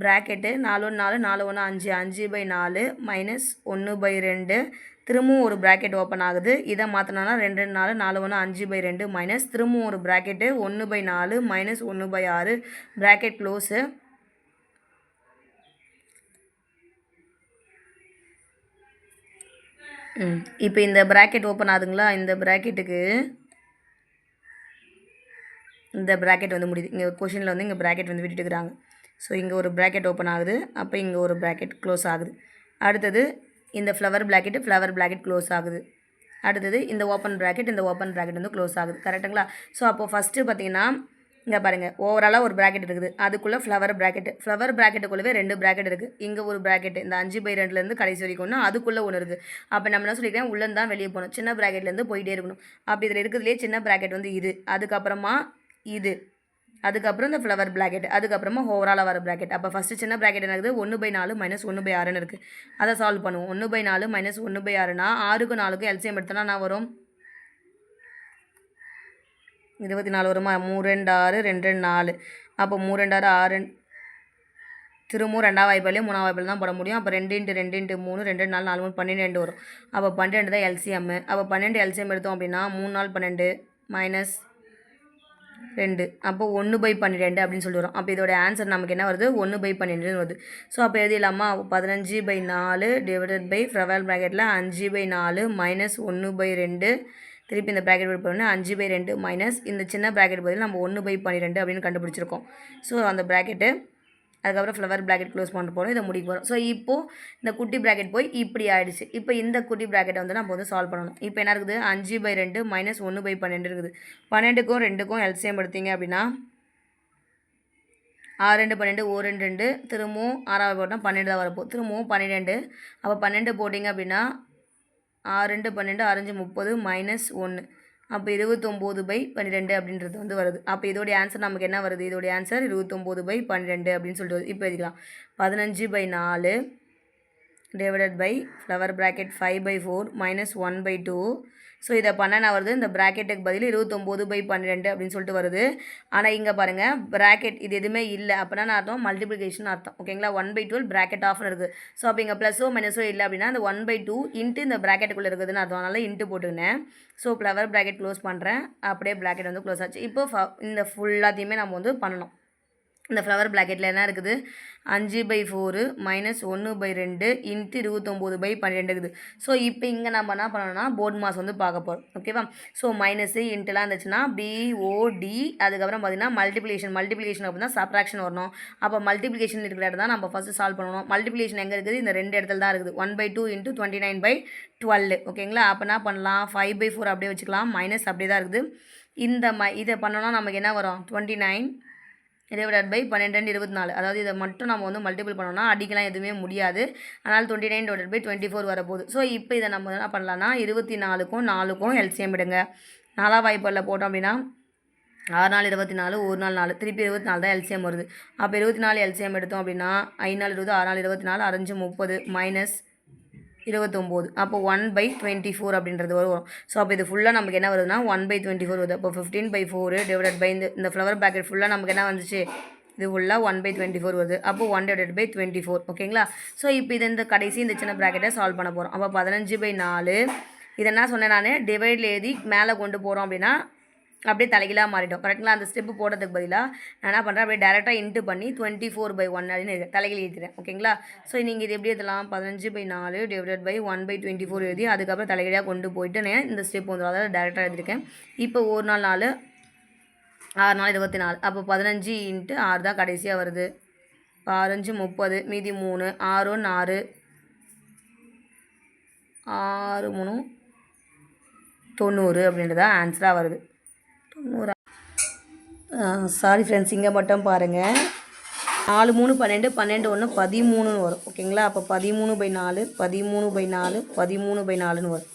ப்ராக்கெட்டு 4 1 4 4 1 5 5/4 -1/2 திரும்பவும் ஒரு ப்ராக்கெட் ஓப்பன் ஆகுது. இதை மாற்றினா 2 4 4 1 5/2 மைனஸ் திரும்பவும் ஒரு ப்ராக்கெட்டு 1/4 -1/6 ப்ராக்கெட் க்ளோஸு. இப்போ இந்த ப்ராக்கெட் ஓப்பன் ஆகுதுங்களா, இந்த ப்ராக்கெட்டுக்கு இந்த ப்ராக்கெட் வந்து முடியுது. இங்கே கொஷினில் வந்து இங்கே ப்ராக்கெட் வந்து விட்டுட்டுருக்குறாங்க. ஸோ இங்கே ஒரு ப்ராக்கெட் ஓப்பன் ஆகுது, அப்போ இங்கே ஒரு ப்ராக்கெட் க்ளோஸ் ஆகுது. அடுத்தது இந்த ஃப்ளவர் ப்ராக்கெட் க்ளோஸ் ஆகுது. அடுத்தது இந்த ஓப்பன் ப்ராக்கெட் வந்து க்ளோஸ் ஆகுது. கரெக்டுங்களா? ஸோ அப்போது ஃபஸ்ட்டு பார்த்தீங்கன்னா இங்கே பாருங்கள், ஓவராலாக ஒரு ப்ராக்கெட் இருக்குது, அதுக்குள்ளே ஃப்ளவர் ப்ராக்கெட்டுக்குள்ளவே 2 ப்ராக்கெட் இருக்குது. இங்கே ஒரு ப்ராக்கெட் இந்த 5/2 கடைசி வரைக்கும் ஒன்று, அதுக்குள்ளே ஒன்று இருக்குது. அப்போ நம்ம என்ன சொல்லிக்கிறேன், உள்ளேருந்து தான் வெளியே போகணும், சின்ன ப்ராக்கெட்லேருந்து போயிட்டே இருக்கணும். அப்போ இதில் இருக்கிறதுலே சின்ன ப்ராக்கெட் வந்து இது, அதுக்கப்புறமா இது, அதுக்கப்புறம் இந்த ஃப்ளவர் ப்ராக்கெட், அதுக்கப்புறமா ஓவராலாக வர ப்ராக்கெட். அப்போ ஃபஸ்ட்டு சின்ன ப்ராக்கெட் என்ன இருக்குது, 1/4 -1/6ன்னு இருக்குது. அதை சால்வ் பண்ணுவோம். 1/4 -1/6னா 6க்கும் 4க்கும் எல்சிஎம் எடுத்தோன்னா நான் வரும் 24 வருமா, 3 2 6 2 4. அப்போ 3 2 6 திரும்பவும் 2ஆவது வாய்ப்பாலே 3ஆவது வாய்ப்பால் தான் போட முடியும். அப்போ 2 × 2 × 3 2 4 4 3 12 வரும். அப்போ 12 தான் எல்சிஎம். அப்போ 12 எல்சிஎம் எடுத்தோம் அப்படின்னா 3 4 12 -2, அப்போ 1/12 அப்படின்னு சொல்லி வரும். அப்போ இதோட ஆன்சர் நமக்கு என்ன வருது, 1/12 வருது. ஸோ அப்போ எழுதிடலாமா, 15/4 டிவைடட் பை ஃப்ளவர் ப்ராக்கெட்டில் 5/4 -1/2 திருப்பி இந்த ப்ராக்கெட் போட்டோம்னா 5/2 மைனஸ் இந்த சின்ன ப்ராக்கெட் பதில் நம்ம 1/12 அப்படின்னு கண்டுபிடிச்சிருக்கோம். ஸோ அந்த ப்ராக்கெட்டு அதுக்கப்புறம் ஃப்ளவர் ப்ராக்கெட் க்ளோஸ் பண்ண போகிறோம், இதை முடிக்க போகிறோம். ஸோ இப்போது இந்த குட்டி ப்ராக்கெட் போய் இப்படி ஆகிடுச்சு. இப்போ இந்த குட்டி ப்ராக்கெட்டை வந்து நம்ம வந்து சால்வ் பண்ணணும். இப்போ என்ன இருக்குது, 5/2 -1/12 இருக்குது. 12க்கும் 2க்கும் எல்சிஎம் எடுத்தீங்க அப்படின்னா 6 2 12 1 2 2 திரும்பவும் 6ஆவது போட்டால் 12 தான் வரப்போ, திரும்பவும் 12. அப்போ 12 போட்டிங்க அப்படின்னா 6 2 12 6 5 30 -1, அப்போ 29/12 அப்படின்றது வந்து வருது. அப்போ இதோடைய ஆன்சர் நமக்கு என்ன வருது, இதோடைய ஆன்சர் 29/12 அப்படின்னு சொல்லிட்டு வருது. இப்போ எழுதிக்கலாம் 15/4 divided by flower bracket 5/4 -1/2. So இதை பண்ணனா வருது, இந்த ப்ராக்கெட்டுக்கு பதில் 29/12 அப்படின்னு சொல்லிட்டு வருது. ஆனால் இங்கே பாருங்கள், ப்ராக்கெட் இது எதுவுமே இல்லை. அப்படின்னா அர்த்தம் மல்டிப்ளிகேஷன் அர்த்தம். ஓகேங்களா? 1/12 ப்ராக்கெட் ஆஃப்னு இருக்குது. ஸோ அப்போ இங்கே ப்ளஸோ மைனஸோ இல்லை அப்படின்னா அந்த 1/2 இன்ட்டு இந்த ப்ராக்கெட்டுக்குள்ளே இருக்குதுன்னு அர்த்தம். அதனால் இன்ட்டு போட்டுக்கினேன். ஸோ ஃப்ளவர் ப்ராக்கெட் க்ளோஸ் பண்ணுறேன், அப்படியே ப்ராக்கெட் வந்து க்ளோஸ் ஆச்சு. இப்போ இந்த ஃபுல்லாத்தையுமே நம்ம வந்து பண்ணணும். இந்த ஃப்ளவர் ப்ராக்கெட்டில் என்ன இருக்குது, 5/4 -1/2 இன்ட்டு 29/12 இருக்குது. ஸோ இப்போ இங்கே நம்ம என்ன பண்ணணும்னா போர்ட் மாஸ் வந்து பார்க்க போகிறோம். ஓகேவா? ஸோ மைனஸு இன்ட்டுலாம் இருந்துச்சுன்னா BOD, அதுக்கப்புறம் பார்த்திங்கன்னா மல்டிப்ளிகேஷன் அப்படின்னா சப்ராக்ஷன் வரணும். அப்போ மல்டிப்ளிகேஷன் இருக்கிற இடத்துல தான் நம்ம ஃபஸ்ட்டு சால்வ் பண்ணணும். மல்டிப்ளிகேஷன் எங்கே இருக்குது, இந்த 2 இடத்துல தான் இருக்குது. 1/2 × 29/12. ஓகேங்களா? அப்போ என்ன பண்ணலாம், 5/4 அப்படியே வச்சுக்கலாம், மைனஸ் அப்படியே தான் இருக்குது. இதை பண்ணோன்னா நமக்கு என்ன வரும், 29 டிவைடட் பை 12 24. அதாவது இதை மட்டும் நம்ம வந்து மல்டிபிள் பண்ணோம்னா அடிக்கலாம் எதுவுமே முடியாது. அதனால் 29 டிவைடட் பை 24 வரப்போகுது. ஸோ இப்போ இதை நம்ம என்ன பண்ணலாம்னா 24க்கும் 4க்கும் எல்சிஎம் எடுங்க. 4ஆவது வாய்ப்பாடில் போட்டோம் அப்படின்னா 6 4 24 1 4 4 திருப்பி 24 தான் எல்சிஎம் வருது. அப்போ 24 எல்சிஎம் எடுத்தோம் அப்படின்னா 5 4 20 6 4 24 6 5 30 -29. அப்போ 1/24 அப்படின்றது வரும். ஸோ அப்போ இது ஃபுல்லாக நமக்கு என்ன வருதுன்னா 1/24 வருது. அப்போ 15/4 டிவைடட் பை இந்த ஃப்ளவர் பேக்கெட் ஃபுல்லாக நமக்கு என்ன வந்துச்சு, இது ஃபுல்லாக 1/24 வருது. அப்போ 1/24. ஓகேங்களா? ஸோ இப்போ இது இந்த கடைசி இந்த சின்ன ப்ராக்கெட்டை சால்வ் பண்ண போகிறோம். அப்போ 15/4 இதை என்ன சொன்னேன் நான், டிவைடில் எழுதி மேலே கொண்டு போகிறோம் அப்படின்னா அப்படியே தலைகீழாக மாறிடும். கரெக்டுங்களா? அந்த ஸ்டெப்பு போடுறதுக்கு பதிலாக நான் என்ன பண்ணுறேன், அப்படியே டேரெக்டாக இன்ட்டு பண்ணி 24/1 அப்படின்னு தலைகீழ் எழுதிக்கிறேன். ஓகேங்களா? ஸோ நீங்கள் இது எப்படி எழுதலாம், 15/4 டிவைடட் பை 1/24 எழுதி அதுக்கப்புறம் தலைகீழாக கொண்டு போயிட்டு நான் இந்த ஸ்டெப் வந்துடும். அதாவது டேரெக்டாக எழுதியிருக்கேன். இப்போ ஒரு நாள் 4 6 நாள் 24. அப்போ 15 × 6 தான் கடைசியாக வருது. 6 5 30, மீதி 3, 6 1 6, 6 3 90 அப்படின்றதா ஆன்சராக வருது. 90. சாரி ஃப்ரெண்ட்ஸ், இங்கே மட்டும் பாருங்கள். 4 3 12, 12 1 13ன்னு வரும். ஓகேங்களா? அப்போ 13/4 13/4 13/4ன்னு வரும்.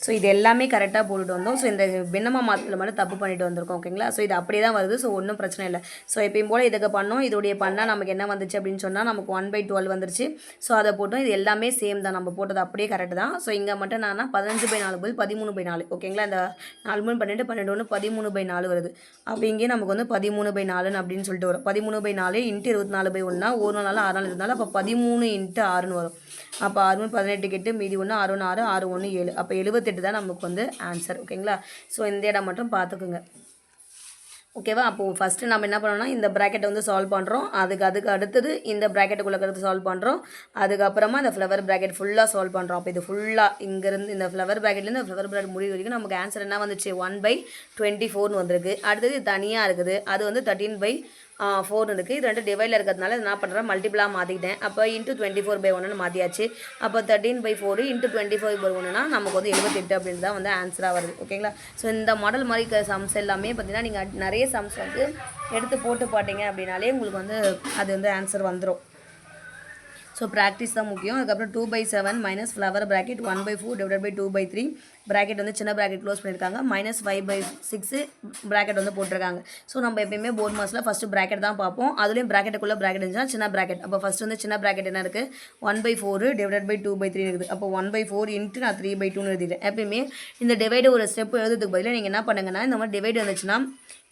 ஸோ இது எல்லாமே கரெக்டாக போட்டுட்டு வந்தோம். ஸோ இந்த பின்னமா மாற்றத்தில் மட்டும் தப்பு பண்ணிட்டு வந்திருக்கோம். ஓகேங்களா? ஸோ இது அப்படியே தான் வருது. ஸோ ஒன்றும் பிரச்சனை இல்லை. ஸோ எப்பயும் போல் இதுக்கு பண்ணோம். இதோடைய பண்ணால் நமக்கு என்ன வந்துச்சு அப்படின்னு சொன்னால் நமக்கு 1/12 வந்துருச்சு. ஸோ அதை போட்டோம். இது எல்லாமே சேம் தான், நம்ம போட்டது அப்படியே கரெக்டு தான். ஸோ இங்கே மட்டும் நான் 15/4 பதில் 13/4. ஓகேங்களா? இந்த 4 3 12 12 1 13/4 வருது. அப்போ இங்கே நமக்கு வந்து 13/4 அப்படின்னு சொல்லிட்டு வரும். 13/4 × 24/1 ஒரு நாள் 6 நாள் 24. அப்போ 13 × 6ன்னு வரும். அப்போ 6 18 8, மீதி 1 6 1 6 6 1 7. அப்போ 78 தான் நமக்கு வந்து ஆன்சர். ஓகேங்களா? ஸோ இந்த இடம் மட்டும் பார்த்துக்குங்க. ஓகேவா? அப்போது ஃபஸ்ட்டு நம்ம என்ன பண்ணோம்னா இந்த ப்ராக்கெட்டை வந்து சால்வ் பண்ணுறோம். அதுக்கு அடுத்தது இந்த ப்ராக்கெட்டுக்குள்ளே இருக்கிறது சால்வ் பண்ணுறோம். அதுக்கப்புறமா இந்த ஃப்ளவர் ப்ராக்கெட் ஃபுல்லாக சால்வ் பண்ணுறோம். அப்போ இது ஃபுல்லாக இங்கேருந்து இந்த ஃப்ளவர் ப்ராக்கெட்லேருந்து இந்த ஃப்ளவர் ப்ராக்கெட் முடிவு வரைக்கும் நமக்கு ஆன்சர் என்ன வந்துச்சு, 1/24ன்னு வந்திருக்கு. அடுத்தது தனியாக இருக்குது, அது வந்து 13/4 இருக்குது. இது 2 டிவைடில் இருக்கிறதுனால என்ன பண்ணுறேன், மல்டிபிளாக மாற்றிக்கிட்டேன். அப்போ × 24/1ன்னு மாற்றியாச்சு. அப்போ 13/4 × 24/1னா நமக்கு வந்து 78 அப்படின்றது தான் வந்து ஆன்சராக வருது. ஓகேங்களா? ஸோ இந்த மாடல் மாதிரி சம்ஸ் எல்லாமே பார்த்தீங்கன்னா நீங்கள் நிறைய சம்ஸ் வந்து எடுத்து போட்டு பார்த்தீங்க அப்படின்னாலே உங்களுக்கு வந்து அது வந்து ஆன்சர் வந்துடும். ஸோ ப்ராக்டிஸ் தான் முக்கியம். அதுக்கப்புறம் 2/7 minus flower bracket 1/4 divide by 2/3 bracket வந்து சின்ன ப்ராக்கெட் க்ளோஸ் பண்ணியிருக்காங்க. -5/6 ப்ராக்கெட் வந்து போட்டிருக்காங்க. ஸோ நம்ம எப்பயுமே போர்ட் மாஸில் ஃபஸ்ட்டு ப்ராக்கெட் தான் பார்ப்போம். அதுலேயும் ப்ராக்கெட்டுக்குள்ளே ப்ராக்கெட் இருந்துச்சுன்னா சின்ன ப்ராக்கெட். அப்போ ஃபஸ்ட்டு வந்து சின்ன ப்ராக்கெட் என்ன இருக்குது, 1/4 டிவைட் பை 2/3 இருக்குது. அப்போ 1/4 × நான் 3/2ன்னு எழுதிட்டேன். எப்பயுமே இந்த டிவைடு ஒரு ஸ்டெப் எழுதுறதுக்கு பதிலாக நீங்கள் என்ன பண்ணுங்கன்னா, இந்த மாதிரி டிவைடு வந்துச்சுன்னா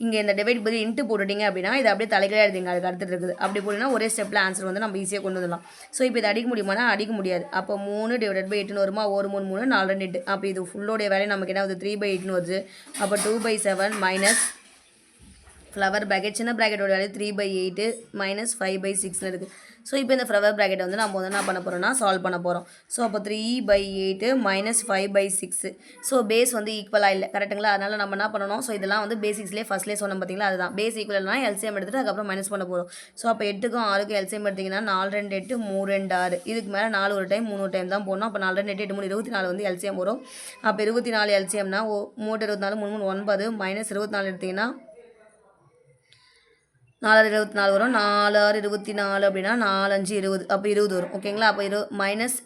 இங்கே இந்த டிவைட் பதில் இன்ட்டு போட்டுட்டிங்க அப்படின்னா இது அப்படியே தலைகீழாக எழுதிங்க. அதுக்கு அடுத்துட்டு இருக்குது. அப்படி போட்டிங்கன்னா ஒரே ஸ்டெப்பில் ஆன்சர் வந்து நம்ம ஈஸியாக கொண்டு வந்துடலாம். ஸோ இப்போ இதை அடிக்க முடியுமானா அடிக்க முடியாது. அப்போ 3 டிவைட் பை 8ன்னு வருமா, 1 3 3 4 2 8. அப்போ இது ஃபுல்லோடைய வேலையை நமக்கு என்ன வருது, 3/8ன்னு வருது. அப்போ 2/7 மைனஸ் ஃப்ளவர் ப்ராக்கெட் சின்ன ப்ராக்கெட்டோட வேல்யூ 3/8 மைனஸ் 5/6ன்னு இருக்குது. ஸோ இப்போ இந்த ஃப்ளவர் ப்ராக்கெட்டை வந்து நம்ம வந்து என்ன பண்ண போகிறோம்னா சால்வ் பண்ண போகிறோம். ஸோ அப்போ 3/8 மைனஸ் 5/6. ஸோ பேஸ் வந்து ஈக்குவலாக இல்லை. கரெக்டுங்களா? அதனால் நம்ம என்ன பண்ணணும், ஸோ இதெல்லாம் வந்து பேசிக்ஸ்லேயே ஃபஸ்ட்லேயே சொன்னோம் பார்த்தீங்களா, அதுதான் பேஸ் ஈக்குவல்னா எல்சிஎம் எடுத்துகிட்டு அதுக்கப்புறம் மைனஸ் பண்ண போகிறோம். ஸோ அப்போ 8க்கும் 6க்கும் எல்சிஎம் எடுத்திங்கன்னா 4 2 8 3 2 6. இதுக்கு மேலே 4 ஒரு டைம் 3 ஒரு டைம் தான் போடணும். அப்போ 4 2 8 8 3 24 வந்து எல்சிஎம் வரும். அப்போ 24 எல்சிஎம்னா 3 24 3 9 மைனஸ் 24 எடுத்திங்கன்னா 4 24 வரும். 4 6 24 அப்படின்னா 4 5 20. அப்போ 20 வரும். ஓகேங்களா? அப்போ மைனஸ்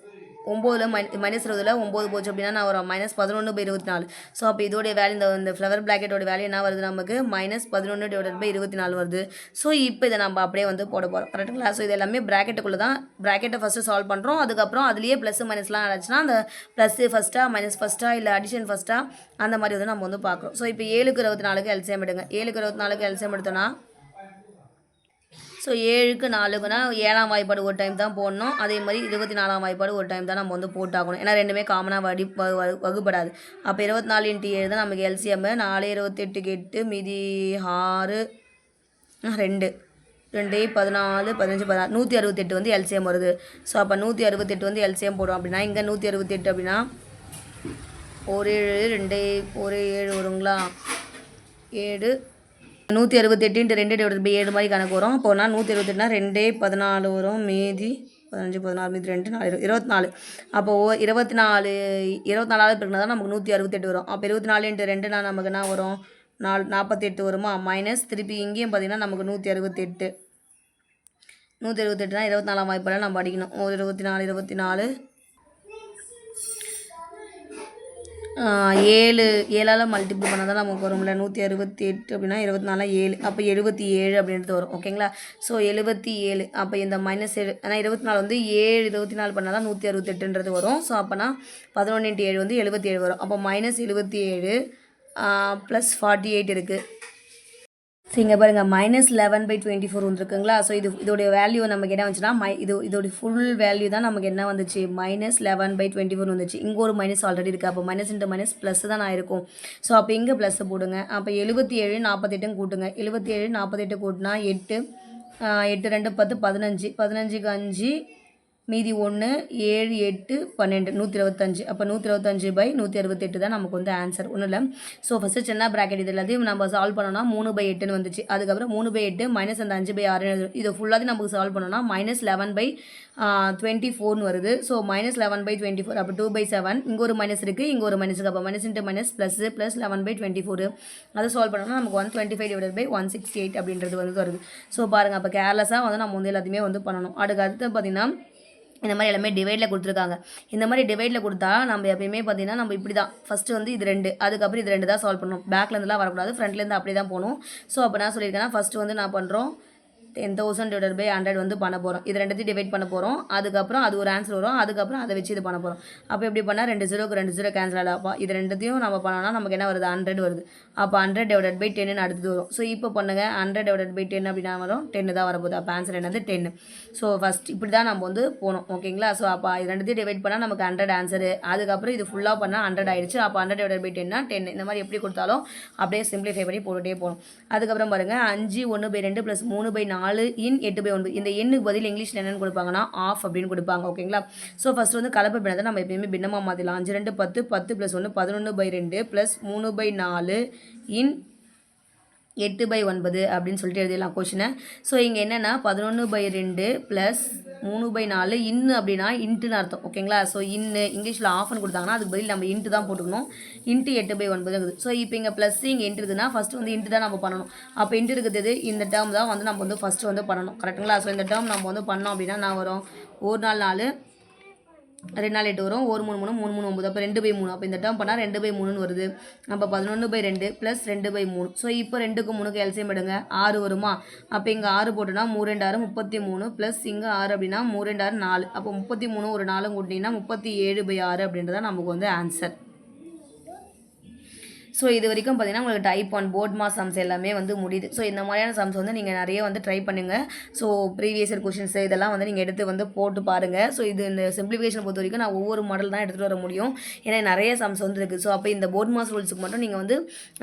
9ல் மைனஸ் 20ல் 9 போச்சு அப்படின்னா நான் வரும் -11/24. ஸோ அப்போ இதோடைய வேல்யூ இந்த ஃப்ளவர் ப்ராக்கெட்டோட வேல்யூ என்ன வருது நமக்கு, -11 டிவைடட் பை 24 வருது. ஸோ இப்போ இதை நம்ம அப்படியே வந்து போட போகிறோம். கரெக்டுங்களா? ஸோ இது எல்லாமே ப்ராக்கெட்டுக்குள்ளே தான். ப்ராக்கெட்டை ஃபஸ்ட்டு சால்வ் பண்ணுறோம். அதுக்கப்புறம் அதுலேயே ப்ளஸ் மைனஸ்லாம் ஆச்சுன்னா அந்த ப்ளஸ்ஸு ஃபஸ்ட்டாக மைனஸ் ஃபஸ்ட்டாக இல்லை அடிஷன் ஃபஸ்ட்டாக அந்த மாதிரி வந்து நம்ம வந்து பார்க்குறோம். ஸோ இப்போ 7க்கு 24க்கு எல்சிஎம் எடுங்க. 7க்கு 24க்கு எல்சிஎம் எடுத்தோன்னா ஸோ 7க்கு 4க்குனா 7ஆம் வாய்ப்பாடு ஒரு டைம் தான் போடணும். அதே மாதிரி 24ஆம் வாய்ப்பாடு ஒரு டைம் தான் நம்ம வந்து போட்டாகணும். ஏன்னா ரெண்டுமே காமனாக வகுப்படாது. அப்போ 24 × 7 தான் நமக்கு எல்சிஎம். 4 28க்கு 8 மீதி 6 2 2 14 15 16 168 வந்து எல்சிஎம் வருது. ஸோ அப்போ 168 வந்து எல்சிஎம் போடும். அப்படின்னா இங்கே 168 அப்படின்னா 1 7 2 1 7 வருங்களா, 7 168 × 2 டிவைட் பை 7 மாதிரி கணக்கு வரும். அப்போனா 168னா 2 14 வரும். மீதி 15 16 மீதி 2 4 24. அப்போது 24ஆவது பிறகுனா தான் நமக்கு 168 வரும். அப்போ 24 × 2னா நமக்கு என்ன வரும், 48 வருமா. மைனஸ் திருப்பி இங்கேயும் பார்த்திங்கன்னா நமக்கு 168 168னா 24ஆம் வாய்ப்பால் நம்ம அடிக்கணும். 24 24 7ஆல் மல்டிபிள் பண்ணால் தான் நமக்கு வரும்ல. 168 அப்படின்னா 24 7. அப்போ 77 அப்படின்றது வரும். ஓகேங்களா? ஸோ 77. அப்போ இந்த -7 ஆனால் 24 வந்து 7 24 பண்ணால் தான் 168ன்றது வரும். ஸோ அப்போனா 11 × 7 வந்து 77 வரும். அப்போ -77 +48 இருக்குது. ஸோ இங்கே பாருங்கள் -11/24 வந்துருக்குங்களா. ஸோ இதோடைய வேல்யூ நமக்கு என்ன வந்துச்சுன்னா இதோடைய ஃபுல் வேல்யூ தான் நமக்கு என்ன வந்துச்சு, -11/24 வந்துச்சு. இங்கே ஒரு மைனஸ் ஆல்ரெடி இருக்குது. அப்போ மைனஸ் இன்ட்டு மைனஸ் ப்ளஸ் தான் நான் இருக்கும். ஸோ அப்போ இங்கே ப்ளஸ் போடுங்க. அப்போ 77 48 கூட்டுங்க. 77 48 கூட்டினா 8 8 2 10 15 15க்கு 5 மீதி 1 7 8 12 125. அப்போ 125/168 தான் நமக்கு வந்து ஆன்சர். ஒன்றும் இல்லை. ஸோ ஃபஸ்ட்டு சின்ன ப்ராக்கெட் இது எல்லாத்தையும் நம்ம சால்வ் பண்ணோம்னா 3/8ன்னு வந்துச்சு. அதுக்கப்புறம் 3/8 மைனஸ் அந்த 5/6 இதை ஃபுல்லாத்தையும் நமக்கு சால்வ் பண்ணோம்னா -11/24 வருது. ஸோ -11/24 அப்போ 2/7. இங்கே ஒரு மைனஸ் இருக்குது, இங்கே ஒரு மைனஸ் இருக்குது. அப்போ மைனஸ் இன்ட்டு மைனஸ் ப்ளஸ் 11/24 அதை சால்வ் பண்ணோம்னா நமக்கு 125/168 அப்படின்றது வந்து வருது. ஸோ பாருங்கள், அப்போ கேர்லெஸ்ஸாக வந்து நம்ம வந்து எல்லாத்தையுமே வந்து பண்ணணும். அடுத்து பார்த்திங்கன்னா இந்த மாதிரி எல்லாமே டிவைடில் கொடுத்துருக்காங்க. இந்த மாதிரி டிவைடில் கொடுத்தா நம்ம எப்பயுமே பார்த்தீங்கன்னா நம்ம இப்படி தான் ஃபஸ்ட்டு வந்து இது 2, அதுக்கப்புறம் இது 2 தான் சால்வ் பண்ணணும். பேக்லேருந்துலாம் வரக்கூடாது, ஃப்ரண்ட்லேருந்து அப்படி தான் போகணும். ஸோ அப்போ நான் சொல்லியிருக்கேன்னா ஃபஸ்ட்டு வந்து நான் பண்ணுறோம் 10,000/100 வந்து பண்ண போகிறோம். இது ரெண்டுத்தையும் டிவைட் பண்ண போகிறோம். அதுக்கப்புறம் அது ஒரு ஆன்சர் வரும். அதுக்கப்புறம் அதை வச்சு இது பண்ண போகிறோம். அப்போ எப்படி பண்ணால் 2 0க்கு 2 0 கேன்சல் ஆகிடும். அப்போ இது ரெண்டுத்தையும் நம்ம பண்ணோம்னா நமக்கு என்ன வருது, 100 வருது. அப்போ 100/10ன்னு அடுத்தது வரும். ஸோ இப்போ பண்ணுங்கள், 100/10 அப்படின்னா வரும் 10 தான் வரப்போகுது. அப்போ ஆன்சர் என்னது 10. ஸோ ஃபஸ்ட் இப்படி தான் நம்ம வந்து போகணும். ஓகேங்களா. ஸோ அப்போ இது ரெண்டுத்தையும் டிவைட் பண்ணால் நமக்கு 100 ஆன்சரு. அதுக்கப்புறம் இது ஃபுல்லாக பண்ணால் 100 ஆயிடுச்சு. அப்போ 100/10னா 10. இந்த மாதிரி எப்படி கொடுத்தாலும் அப்படியே சிம்பிளிஃபை பண்ணி போட்டுகிட்டே போகணும். அதுக்கப்புறம் பாருங்கள் 5 1/2 + 3/4 இன் 8/9. இந்த எண்ணுக்கு பதில் இங்கிலீஷில் என்னென்னு கொடுப்பாங்கன்னா ஆஃப் அப்படின்னு கொடுப்பாங்க. ஓகேங்களா. ஸோ ஃபஸ்ட்டு வந்து கலப்பு பின்னத்தை நம்ம எப்பயுமே பின்னமாக மாற்றிடலாம். 5 2 10 10 + 1 11/2 + 3/4 இன் 8/9 அப்படின்னு சொல்லிட்டு எழுதிடலாம் கொஷினை. ஸோ இங்கே என்னென்னா 11/2 + 3/4 இன்னு அப்படின்னா இன்ட்டுன்னு அர்த்தம். ஓகேங்களா. ஸோ இன்னு இங்கிலீஷில் ஆஃப்னு கொடுத்தாங்கன்னா அதுக்கு பதில் நம்ம இன்ட்டு தான் போட்டுக்கணும். இன்ட்டு 8/9 இருக்குது. ஸோ இப்போ இங்கே ப்ளஸ் இங்கே இன்ட்டு இருக்குதுன்னா ஃபஸ்ட்டு வந்து இன்ட்டு தான் நம்ம பண்ணணும். அப்போ இன்ட்டு இருக்குது இந்த டேர்ம் தான் வந்து நம்ம வந்து ஃபஸ்ட்டு வந்து பண்ணணும். கரெக்டுங்களா. ஸோ இந்த டேர்ம் நம்ம வந்து பண்ணோம் அப்படின்னா நான் வரும் 1 4 4 2 4 8 வரும். 1 3 3 3 3 9. அப்போ 2/3. அப்போ இந்த டேர்ம் பண்ணால் 2/3ன்னு வருது. அப்போ 11/2 + 2/3. ஸோ இப்போ 2க்கு 3க்கு எல்சியம் எடுங்க, 6 வருமா. அப்போ இங்கே 6 போட்டோன்னா 3 2 6 33 ப்ளஸ் இங்கே 6 அப்படின்னா 3 2 6 4. அப்போ 33 ஒரு 4 கூட்டிங்கன்னா 37/6 அப்படின்றதான் நமக்கு வந்து ஆன்சர். ஸோ இது வரைக்கும் பார்த்தீங்கன்னா உங்களுக்கு டைப் 1 போர்ட் மாஸ் சம்ஸ் எல்லாமே வந்து முடியுது. ஸோ இந்த மாதிரியான சம்ஸ் வந்து நீங்கள் நிறைய வந்து ட்ரை பண்ணுங்கள். ஸோ ப்ரீவியஸ் இயர் கொஷின்ஸ் இதெல்லாம் வந்து நீங்கள் எடுத்து வந்து போட்டு பாருங்கள். ஸோ இது இந்த சிம்பிளிஃபிகேஷன் பொறுத்த வரைக்கும் நான் ஒவ்வொரு மாடல் தான் எடுத்துகிட்டு வர முடியும். ஏன்னா நிறைய சம்ஸ் வந்து இருக்குது. ஸோ அப்போ இந்த போர்ட் மாஸ் ரூல்ஸுக்கு மட்டும் நீங்கள் வந்து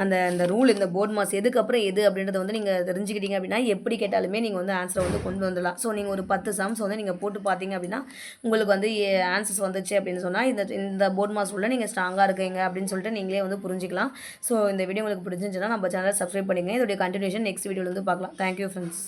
அந்த ரூல் இந்த போர்ட் மாஸ் எதுக்கப்புறம் எது அப்படின்றத வந்து நீங்கள் தெரிஞ்சுக்கிட்டீங்க அப்படின்னா எப்படி கேட்டாலுமே நீங்கள் வந்து ஆன்சரை வந்து கொண்டு வந்துடலாம். ஸோ நீங்கள் ஒரு 10 சம்ஸ் வந்து நீங்கள் போட்டு பார்த்தீங்க அப்படின்னா உங்களுக்கு வந்து ஆன்சர்ஸ் வந்துச்சு அப்படின்னு சொன்னால் இந்த போர்ட் மாஸ் ரூலில் நீங்கள் ஸ்ட்ராங்காக இருக்கீங்க அப்படின்னு சொல்லிட்டு நீங்களே வந்து புரிஞ்சிக்கலாம். ஸோ இந்த வீடியோ உங்களுக்கு பிடிச்சிருந்துச்சுன்னா நம்ம சேனலை சப்ஸ்கிரைப் பண்ணிங்க. இதோடைய கண்டினியூஷன் நெக்ஸ்ட் வீடியோவில் வந்து பார்க்கலாம். Thank you friends.